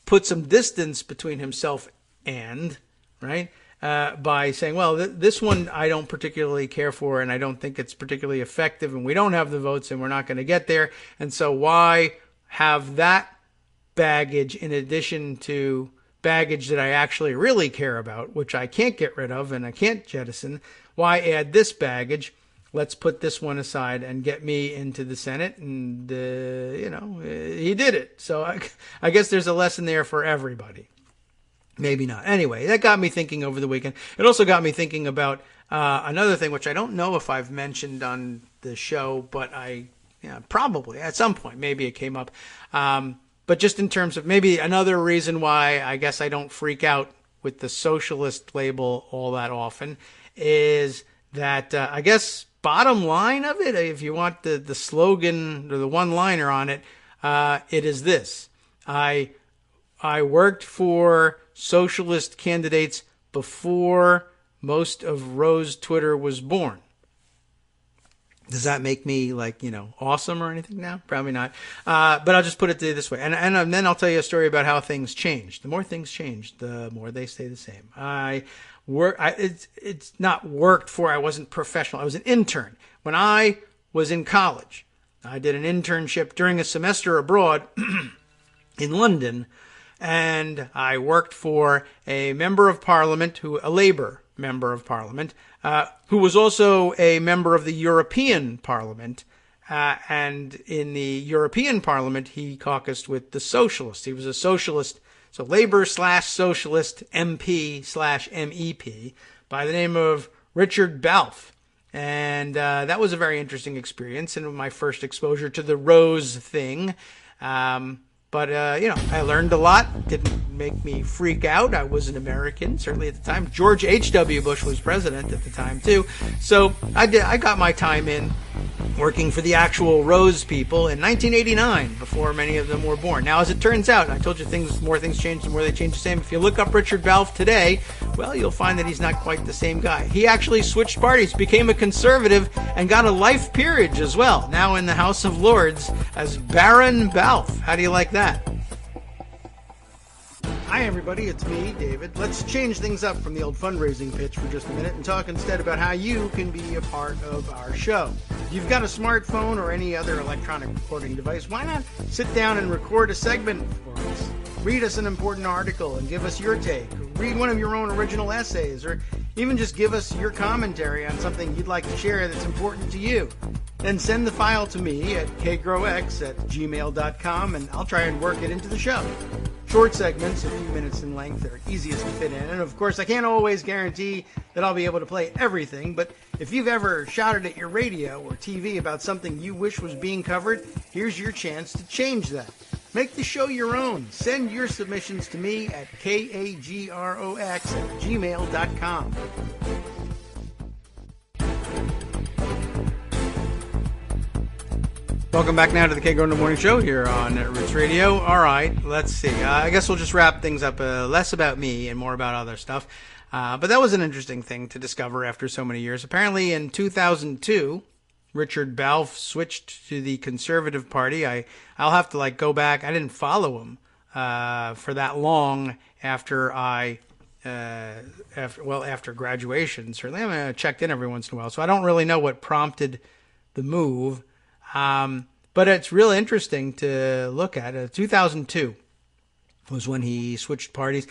put some distance between himself and, right, by saying, well, this one I don't particularly care for, and I don't think it's particularly effective, and we don't have the votes, and we're not going to get there, and so why have that baggage in addition to baggage that I actually really care about, which I can't get rid of and I can't jettison? Why add this baggage? Let's put this one aside and get me into the Senate. And, he did it. So I guess there's a lesson there for everybody. Maybe not. Anyway, that got me thinking over the weekend. It also got me thinking about another thing, which I don't know if I've mentioned on the show, but probably at some point, maybe it came up. But just in terms of maybe another reason why I guess I don't freak out with the socialist label all that often is that I guess bottom line of it, if you want the slogan or the one-liner on it, it is this. I worked for socialist candidates before most of Rose Twitter was born. Does that make me awesome or anything now? Probably not. But I'll just put it this way. And then I'll tell you a story about how things change. The more things change, the more they stay the same. It's not worked for, I wasn't professional. I was an intern. When I was in college, I did an internship during a semester abroad in London, and I worked for a member of parliament, a Labour member of parliament, who was also a member of the European Parliament. And in the European Parliament, he caucused with the socialists. He was a socialist So Labor/Socialist MP/MEP by the name of Richard Balfe. And that was a very interesting experience and my first exposure to the Rose thing. But I learned a lot. Didn't make me freak out. I was an American, certainly at the time. George H.W. Bush was president at the time, too. So I got my time in working for the actual Rose people in 1989, before many of them were born. Now, as it turns out, I told you more things change, the more they change the same. If you look up Richard Balfe today, well, you'll find that he's not quite the same guy. He actually switched parties, became a conservative, and got a life peerage as well. Now in the House of Lords as Baron Balfe. How do you like that? Hi everybody, it's me, David. Let's change things up from the old fundraising pitch for just a minute and talk instead about how you can be a part of our show. If you've got a smartphone or any other electronic recording device, why not sit down and record a segment for us? Read us an important article and give us your take. Read one of your own original essays, or even just give us your commentary on something you'd like to share that's important to you. Then send the file to me at kagrox@gmail.com and I'll try and work it into the show. Short segments, a few minutes in length, are easiest to fit in. And of course, I can't always guarantee that I'll be able to play everything, but if you've ever shouted at your radio or TV about something you wish was being covered, here's your chance to change that. Make the show your own. Send your submissions to me at kagrox@gmail.com. Welcome back now to the Kagro in the Morning Show here on Roots Radio. All right, let's see. I guess we'll just wrap things up less about me and more about other stuff. But that was an interesting thing to discover after so many years. Apparently in 2002, Richard Balfe switched to the Conservative Party. I'll have to go back. I didn't follow him for that long after after graduation. Certainly, I checked in every once in a while, so I don't really know what prompted the move. But it's real interesting to look at. 2002 was when he switched parties.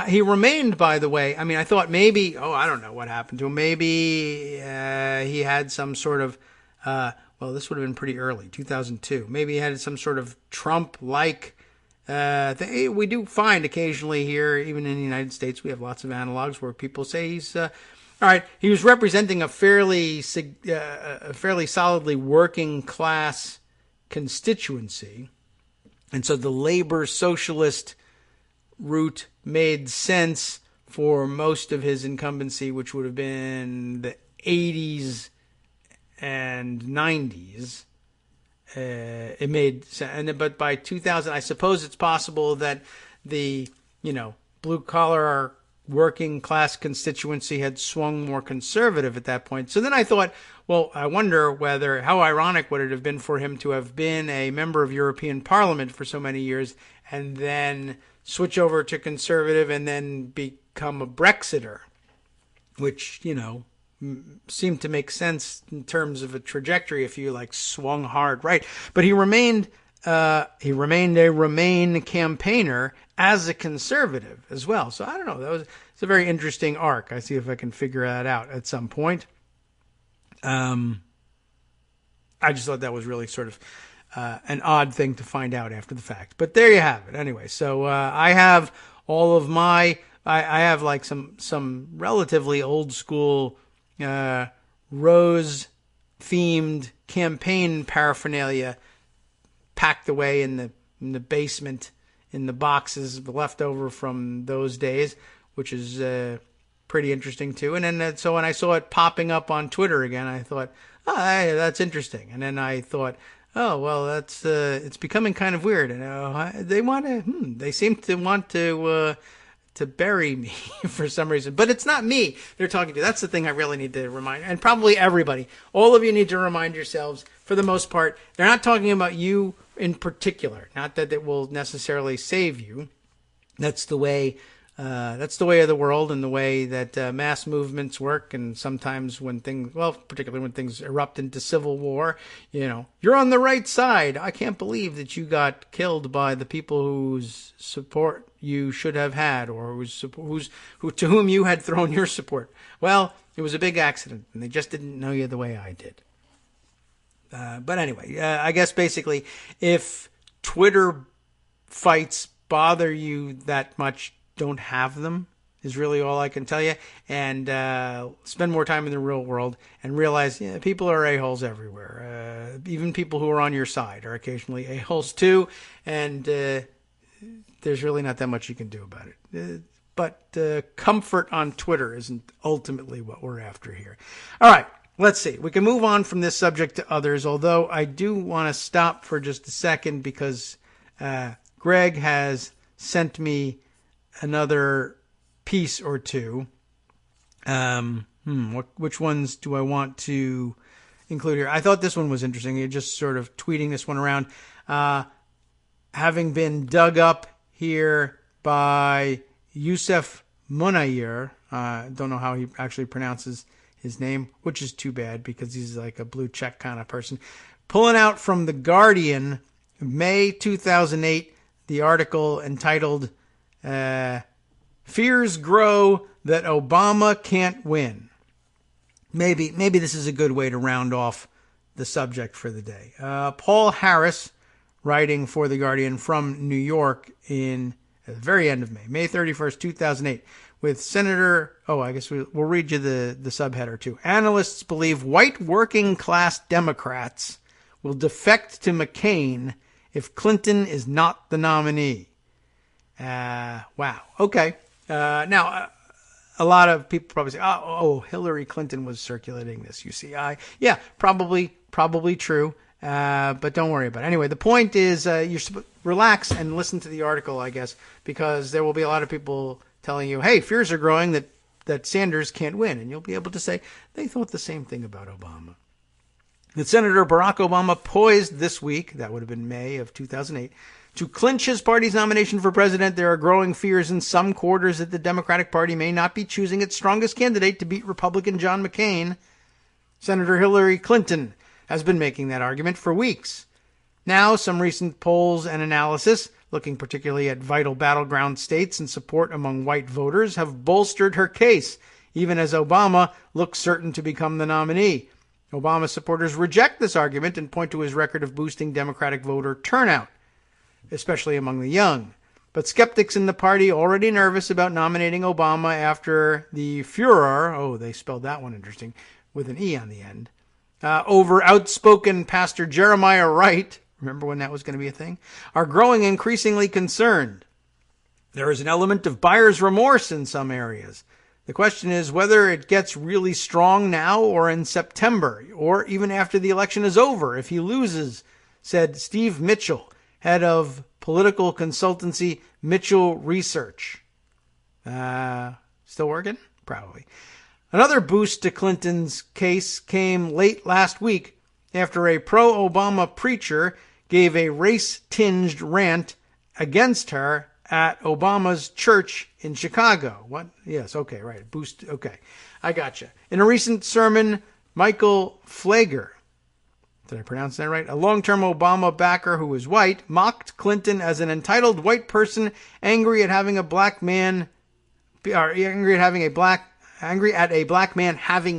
He remained, by the way. I mean, I thought maybe, I don't know what happened to him. Maybe he had some sort of, this would have been pretty early, 2002. Maybe he had some sort of Trump-like thing. We do find occasionally here, even in the United States, we have lots of analogs where people say he's... All right, he was representing a fairly solidly working class constituency, and so the labor socialist route made sense for most of his incumbency, which would have been the 80s and 90s. It made sense, but by 2000, I suppose it's possible that the blue collar working class constituency had swung more conservative at that point. So then I thought, well, I wonder how ironic would it have been for him to have been a member of European Parliament for so many years and then switch over to conservative and then become a Brexiter, which, seemed to make sense in terms of a trajectory if you swung hard right. But he remained a Remain campaigner as a conservative as well. So I don't know. It's a very interesting arc. I see if I can figure that out at some point. I just thought that was really sort of an odd thing to find out after the fact. But there you have it. Anyway, so I have all of I have some relatively old school Rose themed campaign paraphernalia packed away in the basement in the boxes left over from those days, which is pretty interesting too. And then so when I saw it popping up on Twitter again, I thought, hey, that's interesting. And then I thought, oh well, that's it's becoming kind of weird. And they seem to want to bury me for some reason, but it's not me they're talking to. That's the thing I really need to remind, and probably everybody, all of you need to remind yourselves. For the most part, they're not talking about you in particular. Not that it will necessarily save you. That's the way of the world and the way that mass movements work. And sometimes particularly when things erupt into civil war, you're on the right side. I can't believe that you got killed by the people whose support you should have had, or to whom you had thrown your support. Well, it was a big accident, and they just didn't know you the way I did. But anyway, I guess basically, if Twitter fights bother you that much, don't have them, is really all I can tell you. And spend more time in the real world and realize people are a-holes everywhere. Even people who are on your side are occasionally a-holes too. And there's really not that much you can do about it. But comfort on Twitter isn't ultimately what we're after here. All right, let's see. We can move on from this subject to others, although I do want to stop for just a second because Greg has sent me another piece or two. Which ones do I want to include here? I thought this one was interesting. You're just sort of tweeting this one around. Having been dug up here by Youssef Munayir, don't know how he actually pronounces his name, which is too bad because he's like a blue check kind of person. Pulling out from The Guardian, May 2008, the article entitled, Fears Grow That Obama Can't Win. Maybe this is a good way to round off the subject for the day. Paul Harris, writing for The Guardian from New York at the very end of May 31st, 2008, with Senator, I guess we'll read you the subheader too. Analysts believe white working class Democrats will defect to McCain if Clinton is not the nominee. Wow. Okay. Now, a lot of people probably say, Hillary Clinton was circulating this UCI. Yeah, probably true. But don't worry about it. Anyway, the point is relax and listen to the article, I guess, because there will be a lot of people telling you, hey, fears are growing that Sanders can't win. And you'll be able to say they thought the same thing about Obama. That Senator Barack Obama poised this week, that would have been May of 2008, to clinch his party's nomination for president. There are growing fears in some quarters that the Democratic Party may not be choosing its strongest candidate to beat Republican John McCain. Senator Hillary Clinton has been making that argument for weeks. Now, some recent polls and analysis, looking particularly at vital battleground states and support among white voters, have bolstered her case, even as Obama looks certain to become the nominee. Obama supporters reject this argument and point to his record of boosting Democratic voter turnout, especially among the young. But skeptics in the party already nervous about nominating Obama after the furor, they spelled that one interesting, with an E on the end, over outspoken Pastor Jeremiah Wright, remember when that was going to be a thing, are growing increasingly concerned. There is an element of buyer's remorse in some areas. The question is whether it gets really strong now or in September, or even after the election is over if he loses, said Steve Mitchell, head of political consultancy Mitchell Research. Still working? Probably. Another boost to Clinton's case came late last week after a pro-Obama preacher gave a race-tinged rant against her at Obama's church in Chicago. What? Yes, okay, right. Boost, okay. I gotcha. In a recent sermon, Michael Flager, did I pronounce that right? A long-term Obama backer who was white, mocked Clinton as an entitled white person angry at having a black man having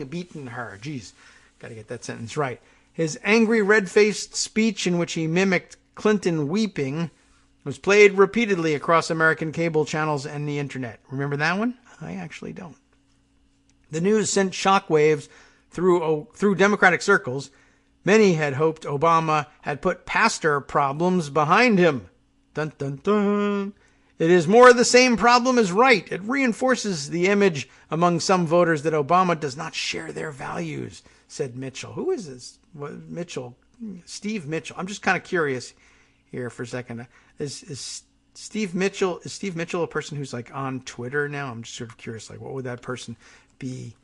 beaten her. Jeez, got to get that sentence right. His angry, red-faced speech in which he mimicked Clinton weeping was played repeatedly across American cable channels and the internet. Remember that one? I actually don't. The news sent shockwaves through Democratic circles. Many had hoped Obama had put pastor problems behind him. Dun, dun, dun. It is more of the same problem as right. It reinforces the image among some voters that Obama does not share their values, said Mitchell. Who is this? Mitchell? Steve Mitchell. I'm just kind of curious here for a second. Is Steve Mitchell a person who's like on Twitter now? I'm just sort of curious, like what would that person be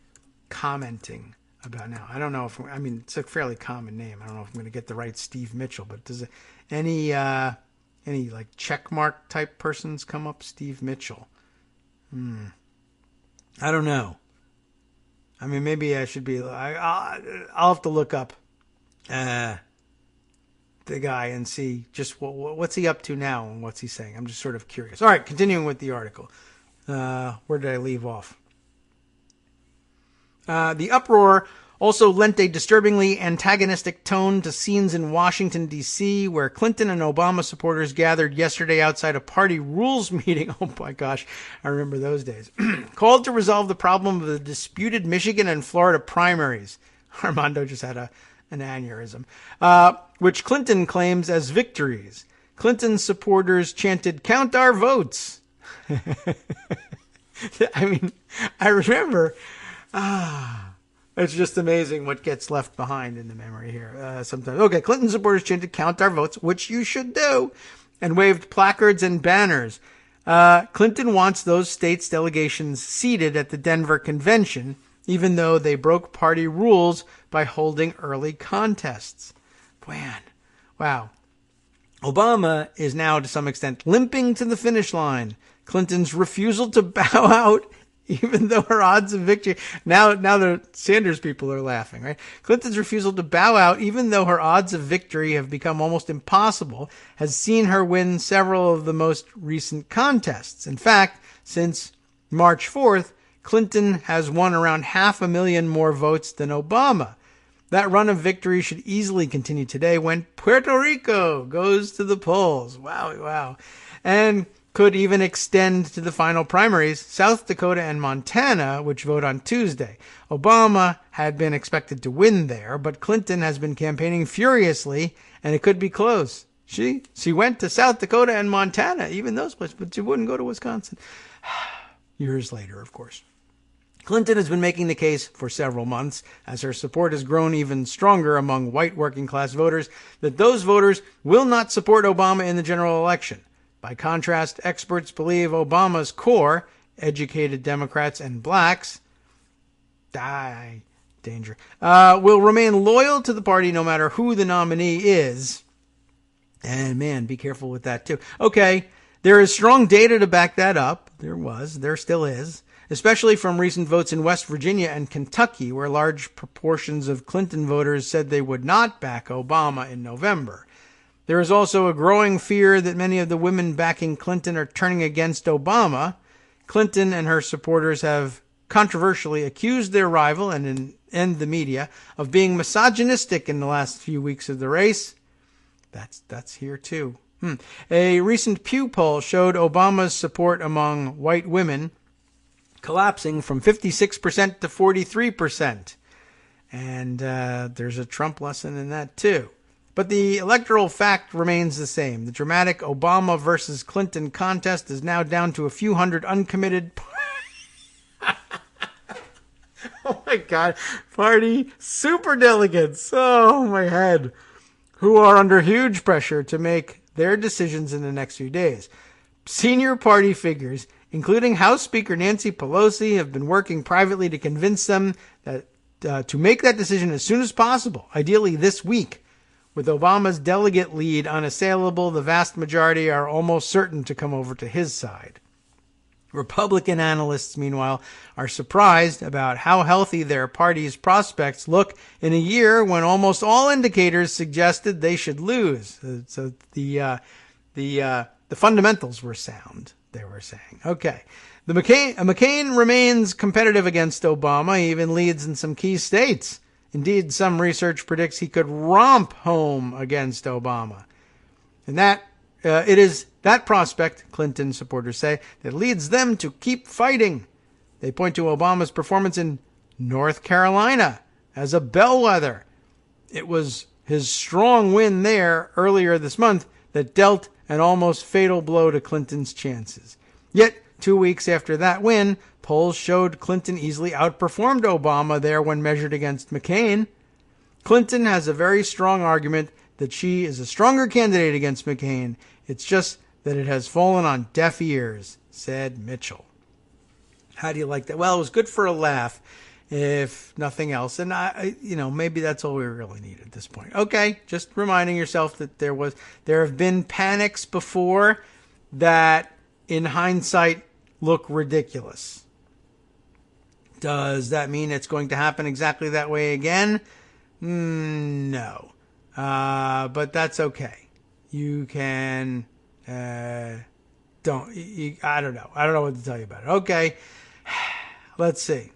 commenting about now? I don't know it's a fairly common name. I don't know if I'm going to get the right Steve Mitchell, but does any like checkmark type persons come up? Steve Mitchell. I don't know. I mean, maybe I should be. I'll have to look up the guy and see just what's he up to now and what's he saying. I'm just sort of curious. All right, continuing with the article. Where did I leave off? The uproar also lent a disturbingly antagonistic tone to scenes in Washington, D.C., where Clinton and Obama supporters gathered yesterday outside a party rules meeting. Oh my gosh, I remember those days. Called to resolve the problem of the disputed Michigan and Florida primaries. Armando just had an aneurysm. Which Clinton claims as victories. Clinton's supporters chanted, "Count our votes." I mean, I remember. It's just amazing what gets left behind in the memory here sometimes. Okay, Clinton supporters chanted, "Count our votes," which you should do, and waved placards and banners. Clinton wants those states' delegations seated at the Denver convention, even though they broke party rules by holding early contests. Man, wow. Obama is now, to some extent, limping to the finish line. Clinton's refusal to bow out, even though her odds of victory... Now the Sanders people are laughing, right? Clinton's refusal to bow out, even though her odds of victory have become almost impossible, has seen her win several of the most recent contests. In fact, since March 4th, Clinton has won around 500,000 more votes than Obama. That run of victory should easily continue today when Puerto Rico goes to the polls. Wow. And could even extend to the final primaries, South Dakota and Montana, which vote on Tuesday. Obama had been expected to win there, but Clinton has been campaigning furiously, and it could be close. She went to South Dakota and Montana, even those places, but she wouldn't go to Wisconsin. Years later, of course. Clinton has been making the case for several months, as her support has grown even stronger among white working-class voters, that those voters will not support Obama in the general election. By contrast, experts believe Obama's core, educated Democrats and blacks, will remain loyal to the party no matter who the nominee is. And man, be careful with that too. Okay, there is strong data to back that up. There still is. Especially from recent votes in West Virginia and Kentucky, where large proportions of Clinton voters said they would not back Obama in November. There is also a growing fear that many of the women backing Clinton are turning against Obama. Clinton and her supporters have controversially accused their rival and the media of being misogynistic in the last few weeks of the race. That's here too. A recent Pew poll showed Obama's support among white women collapsing from 56% to 43%. And there's a Trump lesson in that too. But the electoral fact remains the same. The dramatic Obama versus Clinton contest is now down to a few hundred uncommitted... Oh my God. Party superdelegates. Oh my head. Who are under huge pressure to make their decisions in the next few days. Senior party figures, including House Speaker Nancy Pelosi, have been working privately to convince them that to make that decision as soon as possible, ideally this week. With Obama's delegate lead unassailable, the vast majority are almost certain to come over to his side. Republican analysts, meanwhile, are surprised about how healthy their party's prospects look in a year when almost all indicators suggested they should lose. So the fundamentals were sound, they were saying. Okay. McCain remains competitive against Obama. He even leads in some key states. Indeed, some research predicts he could romp home against Obama. And it is that prospect, Clinton supporters say, that leads them to keep fighting. They point to Obama's performance in North Carolina as a bellwether. It was his strong win there earlier this month that dealt an almost fatal blow to Clinton's chances. Yet, 2 weeks after that win, polls showed Clinton easily outperformed Obama there when measured against McCain. Clinton has a very strong argument that she is a stronger candidate against McCain. It's just that it has fallen on deaf ears, said Mitchell. How do you like that? Well, it was good for a laugh, if nothing else. And maybe that's all we really need at this point. Okay, just reminding yourself that there have been panics before that, in hindsight, look ridiculous. Does that mean it's going to happen exactly that way again? No. But that's okay. You can... I don't know. I don't know what to tell you about it. Okay. Let's see.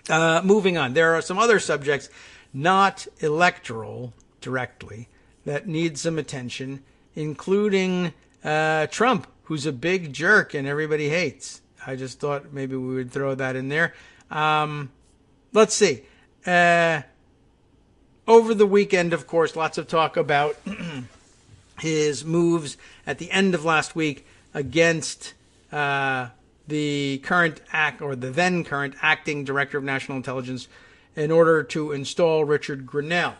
Moving on, there are some other subjects, not electoral directly, that need some attention, including Trump, who's a big jerk and everybody hates. I just thought maybe we would throw that in there. Let's see. Over the weekend, of course, lots of talk about his moves at the end of last week against the current the then current acting director of national intelligence in order to install Richard Grenell.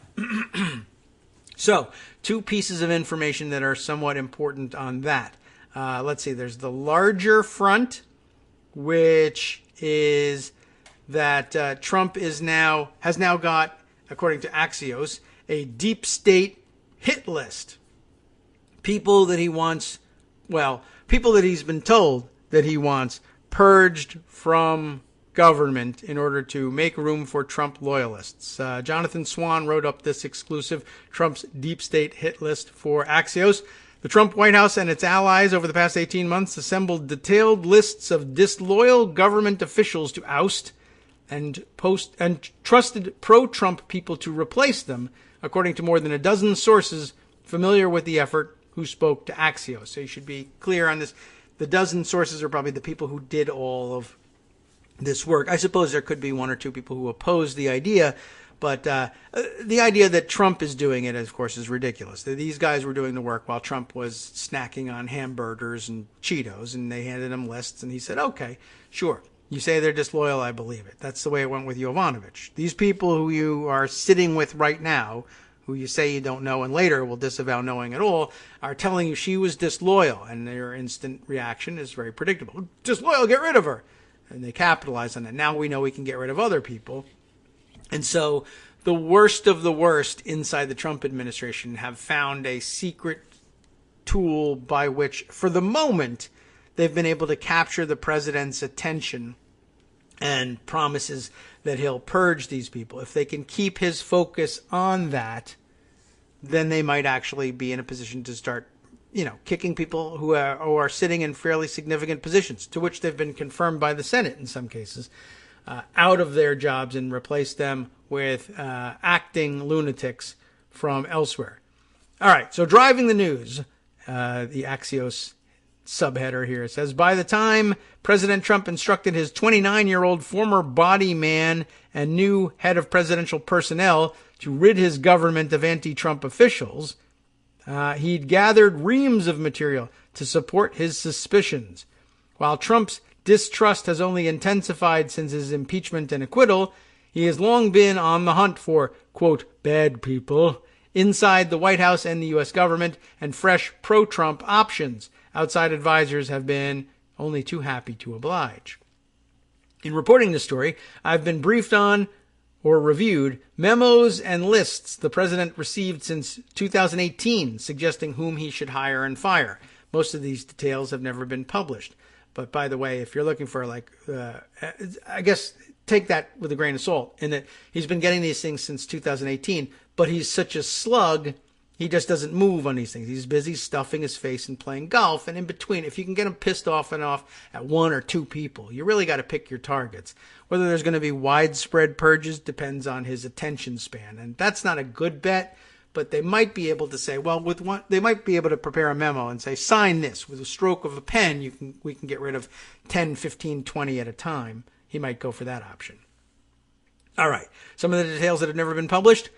So, two pieces of information that are somewhat important on that. Let's see. There's the larger front, which is that Trump has now got, according to Axios, a deep state hit list. People that he's been told that he wants purged from government in order to make room for Trump loyalists. Jonathan Swan wrote up this exclusive Trump's deep state hit list for Axios. The Trump White House and its allies over the past 18 months assembled detailed lists of disloyal government officials to oust and trusted pro-Trump people to replace them, according to more than a dozen sources familiar with the effort who spoke to Axios. So you should be clear on this. The dozen sources are probably the people who did all of this work. I suppose there could be one or two people who oppose the idea, but the idea that Trump is doing it, of course, is ridiculous. These guys were doing the work while Trump was snacking on hamburgers and Cheetos, and they handed him lists, and he said, okay, sure. You say they're disloyal, I believe it. That's the way it went with Yovanovitch. These people who you are sitting with right now, who you say you don't know and later will disavow knowing at all, are telling you she was disloyal, and their instant reaction is very predictable. Disloyal, get rid of her. And they capitalize on it. Now we know we can get rid of other people. And so the worst of the worst inside the Trump administration have found a secret tool by which, for the moment, they've been able to capture the president's attention and promises that he'll purge these people. If they can keep his focus on that, then they might actually be in a position to start, kicking people who are sitting in fairly significant positions, to which they've been confirmed by the Senate in some cases, out of their jobs and replace them with acting lunatics from elsewhere. All right, so driving the news, the Axios subheader here says, by the time President Trump instructed his 29-year-old former body man and new head of presidential personnel to rid his government of anti-Trump officials, he'd gathered reams of material to support his suspicions. While Trump's distrust has only intensified since his impeachment and acquittal, he has long been on the hunt for, quote, bad people inside the White House and the U.S. government and fresh pro-Trump options. Outside advisors have been only too happy to oblige. In reporting this story, I've been briefed on or reviewed memos and lists the president received since 2018 suggesting whom he should hire and fire. Most of these details have never been published. But by the way, if you're looking for I guess take that with a grain of salt in that he's been getting these things since 2018, but he's such a slug, he just doesn't move on these things. He's busy stuffing his face and playing golf. And in between, if you can get him pissed off at one or two people, you really got to pick your targets. Whether there's going to be widespread purges depends on his attention span. And that's not a good bet, but they might be able to say, well, they might be able to prepare a memo and say, sign this with a stroke of a pen. We can get rid of 10, 15, 20 at a time. He might go for that option. All right. Some of the details that have never been published.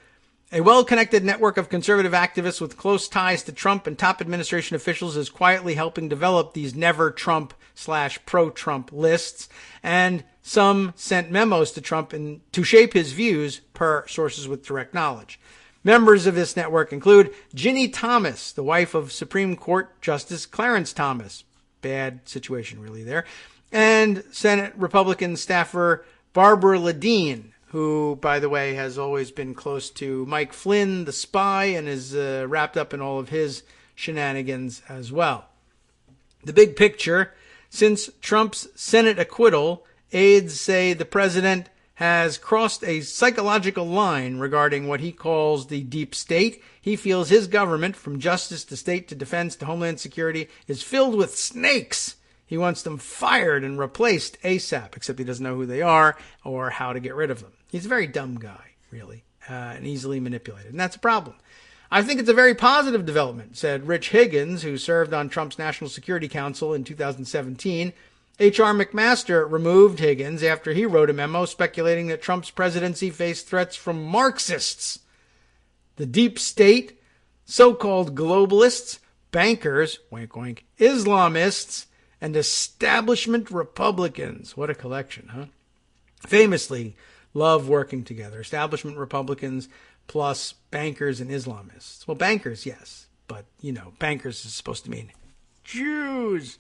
A well-connected network of conservative activists with close ties to Trump and top administration officials is quietly helping develop these never Trump / pro-Trump lists, and some sent memos to Trump to shape his views per sources with direct knowledge. Members of this network include Ginny Thomas, the wife of Supreme Court Justice Clarence Thomas. Bad situation really there. And Senate Republican staffer Barbara Ladine, who, by the way, has always been close to Mike Flynn, the spy, and is wrapped up in all of his shenanigans as well. The big picture, since Trump's Senate acquittal, aides say the president has crossed a psychological line regarding what he calls the deep state. He feels his government, from justice to state to defense to homeland security, is filled with snakes. He wants them fired and replaced ASAP, except he doesn't know who they are or how to get rid of them. He's a very dumb guy, really, and easily manipulated, and that's a problem. I think it's a very positive development, said Rich Higgins, who served on Trump's National Security Council in 2017. H.R. McMaster removed Higgins after he wrote a memo speculating that Trump's presidency faced threats from Marxists, the deep state, so-called globalists, bankers, wink wink, Islamists, and establishment Republicans. What a collection, huh? Famously love working together. Establishment Republicans plus bankers and Islamists. Well, bankers, yes. But, bankers is supposed to mean Jews.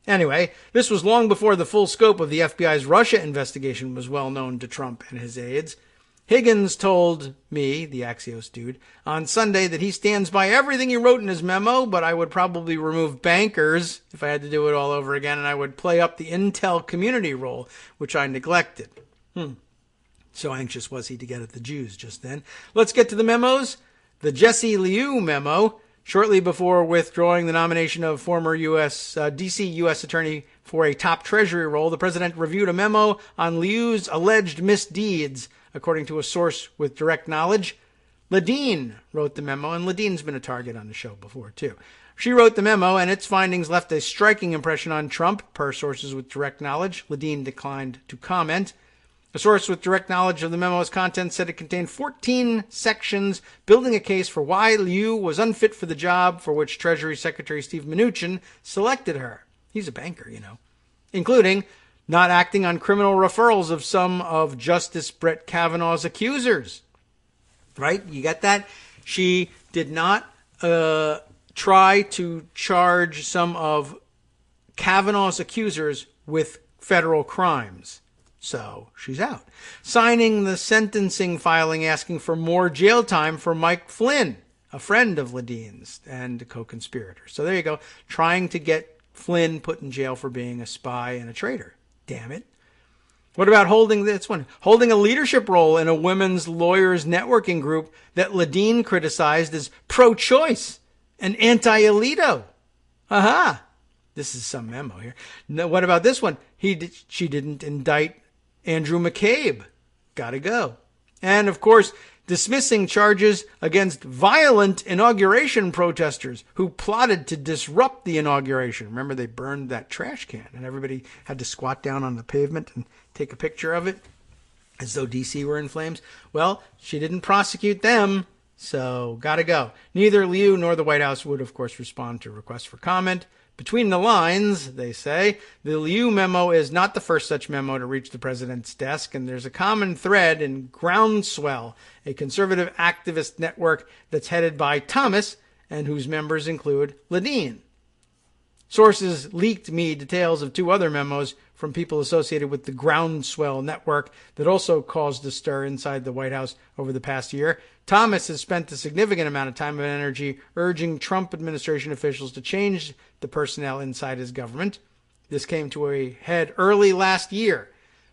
Anyway, this was long before the full scope of the FBI's Russia investigation was well known to Trump and his aides. Higgins told me, the Axios dude, on Sunday that he stands by everything he wrote in his memo, but I would probably remove bankers if I had to do it all over again, and I would play up the intel community role, which I neglected. So anxious was he to get at the Jews just then. Let's get to the memos. The Jesse Liu memo. Shortly before withdrawing the nomination of former D.C. U.S. Attorney for a top Treasury role, the president reviewed a memo on Liu's alleged misdeeds, according to a source with direct knowledge. Ladine wrote the memo, and Ladine's been a target on the show before, too. She wrote the memo, and its findings left a striking impression on Trump, per sources with direct knowledge. Ladine declined to comment. A source with direct knowledge of the memo's content said it contained 14 sections building a case for why Liu was unfit for the job for which Treasury Secretary Steve Mnuchin selected her. He's a banker, including not acting on criminal referrals of some of Justice Brett Kavanaugh's accusers. Right? You get that? She did not try to charge some of Kavanaugh's accusers with federal crimes. So she's out. Signing the sentencing filing asking for more jail time for Mike Flynn, a friend of Ladine's and a co-conspirator. So there you go. Trying to get Flynn put in jail for being a spy and a traitor. Damn it. What about holding a leadership role in a women's lawyers networking group that Ladine criticized as pro-choice and anti-Alito? Aha. This is some memo here. Now, what about this one? She didn't indict Andrew McCabe. Gotta go. And, of course, dismissing charges against violent inauguration protesters who plotted to disrupt the inauguration. Remember, they burned that trash can, and everybody had to squat down on the pavement and take a picture of it as though D.C. were in flames. Well, she didn't prosecute them, so gotta go. Neither Liu nor the White House would, of course, respond to requests for comment. Between the lines, they say, the Liu memo is not the first such memo to reach the president's desk, and there's a common thread in Groundswell, a conservative activist network that's headed by Thomas and whose members include Ladine. Sources leaked me details of two other memos from people associated with the Groundswell network that also caused a stir inside the White House over the past year. Thomas has spent a significant amount of time and energy urging Trump administration officials to change the personnel inside his government. This came to a head early last year,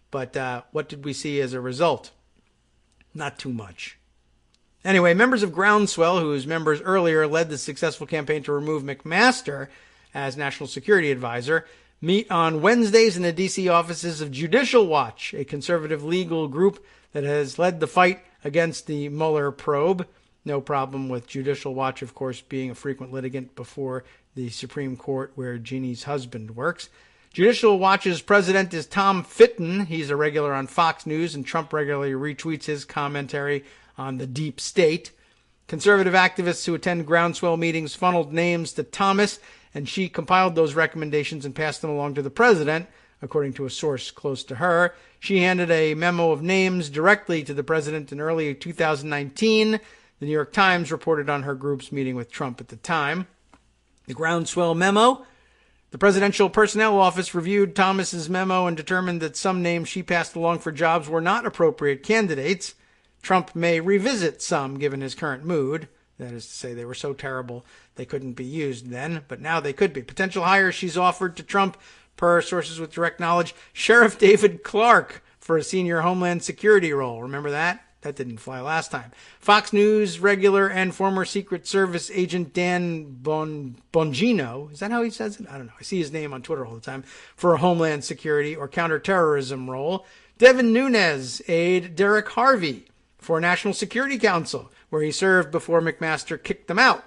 but what did we see as a result? Not too much. Anyway, members of Groundswell, whose members earlier led the successful campaign to remove McMaster as National Security Advisor, meet on Wednesdays in the D.C. offices of Judicial Watch, a conservative legal group that has led the fight against the Mueller probe. No problem with Judicial Watch, of course, being a frequent litigant before the Supreme Court where Jeannie's husband works. Judicial Watch's president is Tom Fitton. He's a regular on Fox News, and Trump regularly retweets his commentary on the deep state. Conservative activists who attend Groundswell meetings funneled names to Thomas, and she compiled those recommendations and passed them along to the president, according to a source close to her. She handed a memo of names directly to the president in early 2019. The New York Times reported on her group's meeting with Trump at the time. The Groundswell memo. The Presidential Personnel Office reviewed Thomas's memo and determined that some names she passed along for jobs were not appropriate candidates. Trump may revisit some given his current mood. That is to say, they were so terrible they couldn't be used then, but now they could be. Potential hires she's offered to Trump, per sources with direct knowledge: Sheriff David Clark for a senior Homeland Security role. Remember that? That didn't fly last time. Fox News regular and former Secret Service agent Dan Bongino, is that how he says it? I don't know. I see his name on Twitter all the time, for a Homeland Security or counterterrorism role. Devin Nunes aide Derek Harvey for National Security Council, where he served before McMaster kicked them out.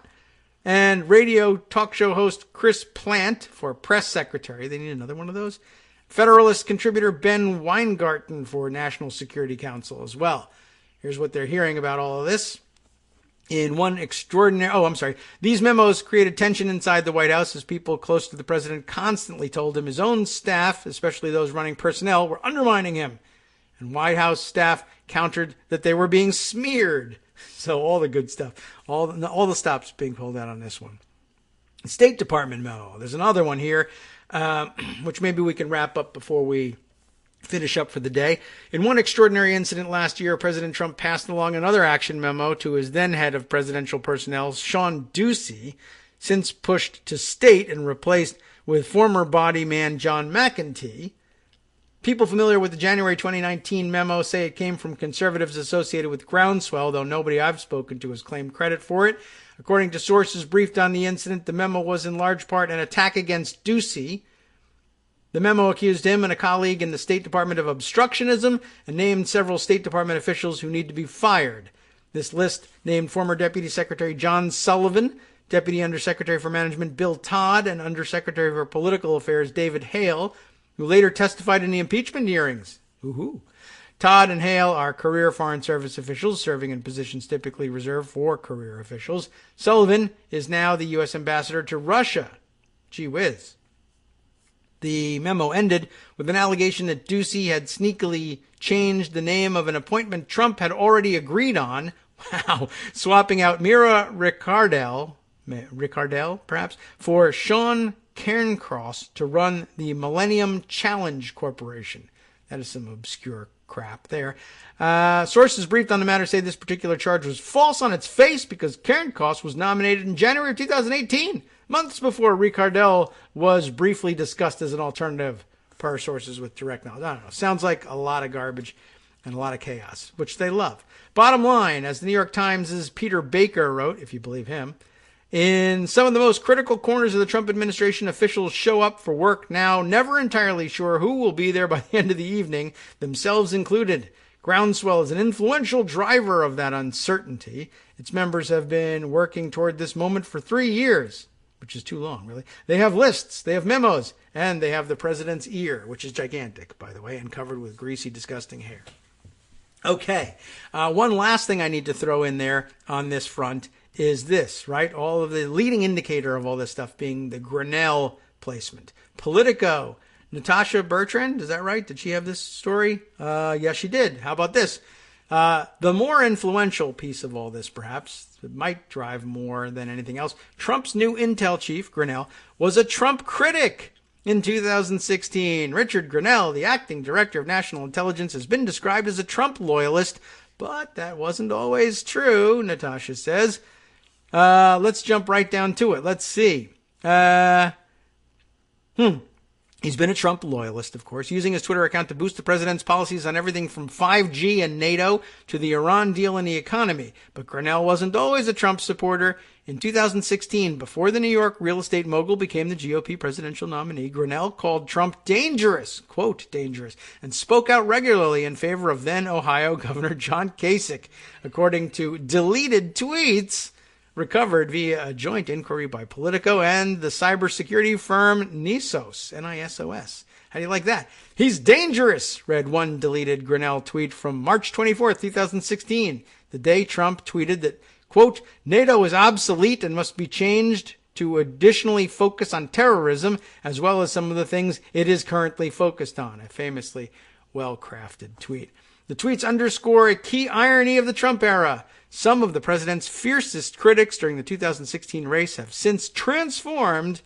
And radio talk show host Chris Plant for press secretary. They need another one of those. Federalist contributor Ben Weingarten for National Security Council as well. Here's what they're hearing about all of this. In one extraordinary... These memos created tension inside the White House as people close to the president constantly told him his own staff, especially those running personnel, were undermining him. And White House staff countered that they were being smeared. So all the good stuff. All the stops being pulled out on this one. State Department memo. There's another one here, which maybe we can wrap up before we finish up for the day. In one extraordinary incident last year, President Trump passed along another action memo to his then head of presidential personnel, Sean Ducey, since pushed to state and replaced with former body man John McEntee. People familiar with the January 2019 memo say it came from conservatives associated with Groundswell, though nobody I've spoken to has claimed credit for it. According to sources briefed on the incident, the memo was in large part an attack against Ducey. The memo accused him and a colleague in the State Department of obstructionism and named several State Department officials who need to be fired. This list named former Deputy Secretary John Sullivan, Deputy Undersecretary for Management Bill Todd, and Undersecretary for Political Affairs David Hale, who later testified in the impeachment hearings. Woohoo! Todd and Hale are career Foreign Service officials serving in positions typically reserved for career officials. Sullivan is now the U.S. ambassador to Russia. Gee whiz. The memo ended with an allegation that Ducey had sneakily changed the name of an appointment Trump had already agreed on. Wow. Swapping out Mira Ricardel perhaps, for Sean Cairncross to run the Millennium Challenge Corporation. That is some obscure crap there. Sources briefed on the matter say this particular charge was false on its face because Cairncross was nominated in January of 2018, months before Ricardel was briefly discussed as an alternative, per sources with direct knowledge. I don't know. Sounds like a lot of garbage and a lot of chaos, which they love. Bottom line, as the New York Times' Peter Baker wrote, if you believe him, in some of the most critical corners of the Trump administration, officials show up for work now, never entirely sure who will be there by the end of the evening, themselves included. Groundswell is an influential driver of that uncertainty. Its members have been working toward this moment for 3 years, which is too long, really. They have lists, they have memos, and they have the president's ear, which is gigantic, by the way, and covered with greasy, disgusting hair. Okay, one last thing I need to throw in there on this front is this, right? All of the leading indicator of all this stuff being the Grinnell placement. Politico, Natasha Bertrand, is that right? Did she have this story? Yes, she did. How about this? The more influential piece of all this, perhaps, it might drive more than anything else. Trump's new intel chief, Grinnell, was a Trump critic in 2016. Richard Grinnell, the acting director of national intelligence, has been described as a Trump loyalist, but that wasn't always true, Natasha says. Let's jump right down to it. Let's see. He's been a Trump loyalist, of course, using his Twitter account to boost the president's policies on everything from 5G and NATO to the Iran deal and the economy. But Grinnell wasn't always a Trump supporter. In 2016, before the New York real estate mogul became the GOP presidential nominee, Grinnell called Trump dangerous, quote, dangerous, and spoke out regularly in favor of then Ohio Governor John Kasich, according to deleted tweets recovered via a joint inquiry by Politico and the cybersecurity firm Nisos, N-I-S-O-S. How do you like that? He's dangerous, read one deleted Grinnell tweet from March 24th, 2016, the day Trump tweeted that, quote, NATO is obsolete and must be changed to additionally focus on terrorism as well as some of the things it is currently focused on. A famously well-crafted tweet. The tweets underscore a key irony of the Trump era. Some of the president's fiercest critics during the 2016 race have since transformed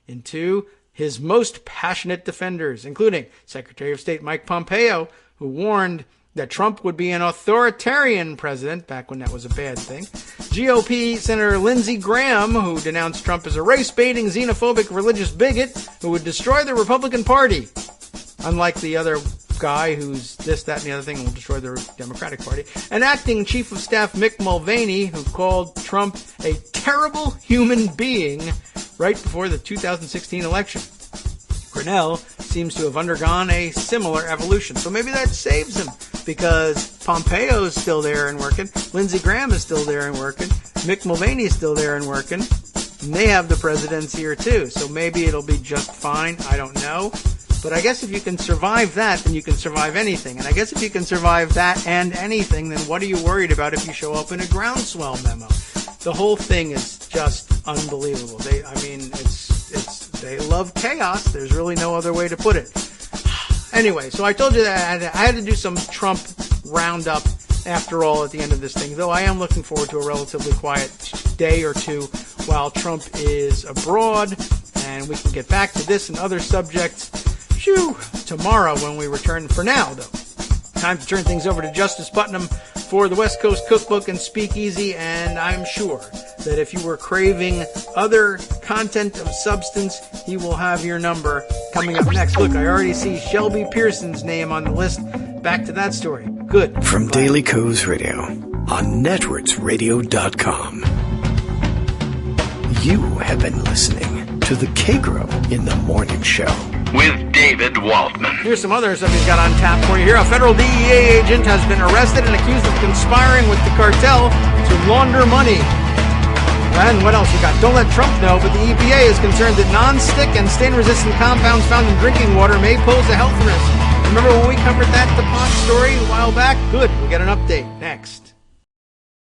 into his most passionate defenders, including Secretary of State Mike Pompeo, who warned that Trump would be an authoritarian president, back when that was a bad thing. GOP Senator Lindsey Graham, who denounced Trump as a race-baiting, xenophobic, religious bigot who would destroy the Republican Party. Unlike the other guy who's this, that, and the other thing and will destroy the Democratic Party. And acting Chief of Staff Mick Mulvaney, who called Trump a terrible human being right before the 2016 election. Grinnell seems to have undergone a similar evolution. So maybe that saves him, because Pompeo is still there and working. Lindsey Graham is still there and working. Mick Mulvaney is still there and working. And they have the presidency here too. So maybe it'll be just fine. I don't know. But I guess if you can survive that, then you can survive anything. And I guess if you can survive that and anything, then what are you worried about if you show up in a groundswell memo? The whole thing is just unbelievable. They love chaos. There's really no other way to put it. Anyway, so I told you that I had to do some Trump roundup after all at the end of this thing, though I am looking forward to a relatively quiet day or two while Trump is abroad, and we can get back to this and other subjects tomorrow when we return. For now, though, time to turn things over to Justice Putnam for the West Coast Cookbook and Speakeasy, and I'm sure that if you were craving other content of substance, he will have your number coming up next. Look, I already see Shelby Pearson's name on the list. Back to that story. Good. From Daily Kos Radio on networksradio.com. You have been listening to the Kagro in the Morning Show with David Waldman. Here's some other stuff he's got on tap for you here. A federal DEA agent has been arrested and accused of conspiring with the cartel to launder money. And what else we got? Don't let Trump know, but the EPA is concerned that non-stick and stain-resistant compounds found in drinking water may pose a health risk. Remember when we covered that DuPont story a while back? Good. We'll get an update next.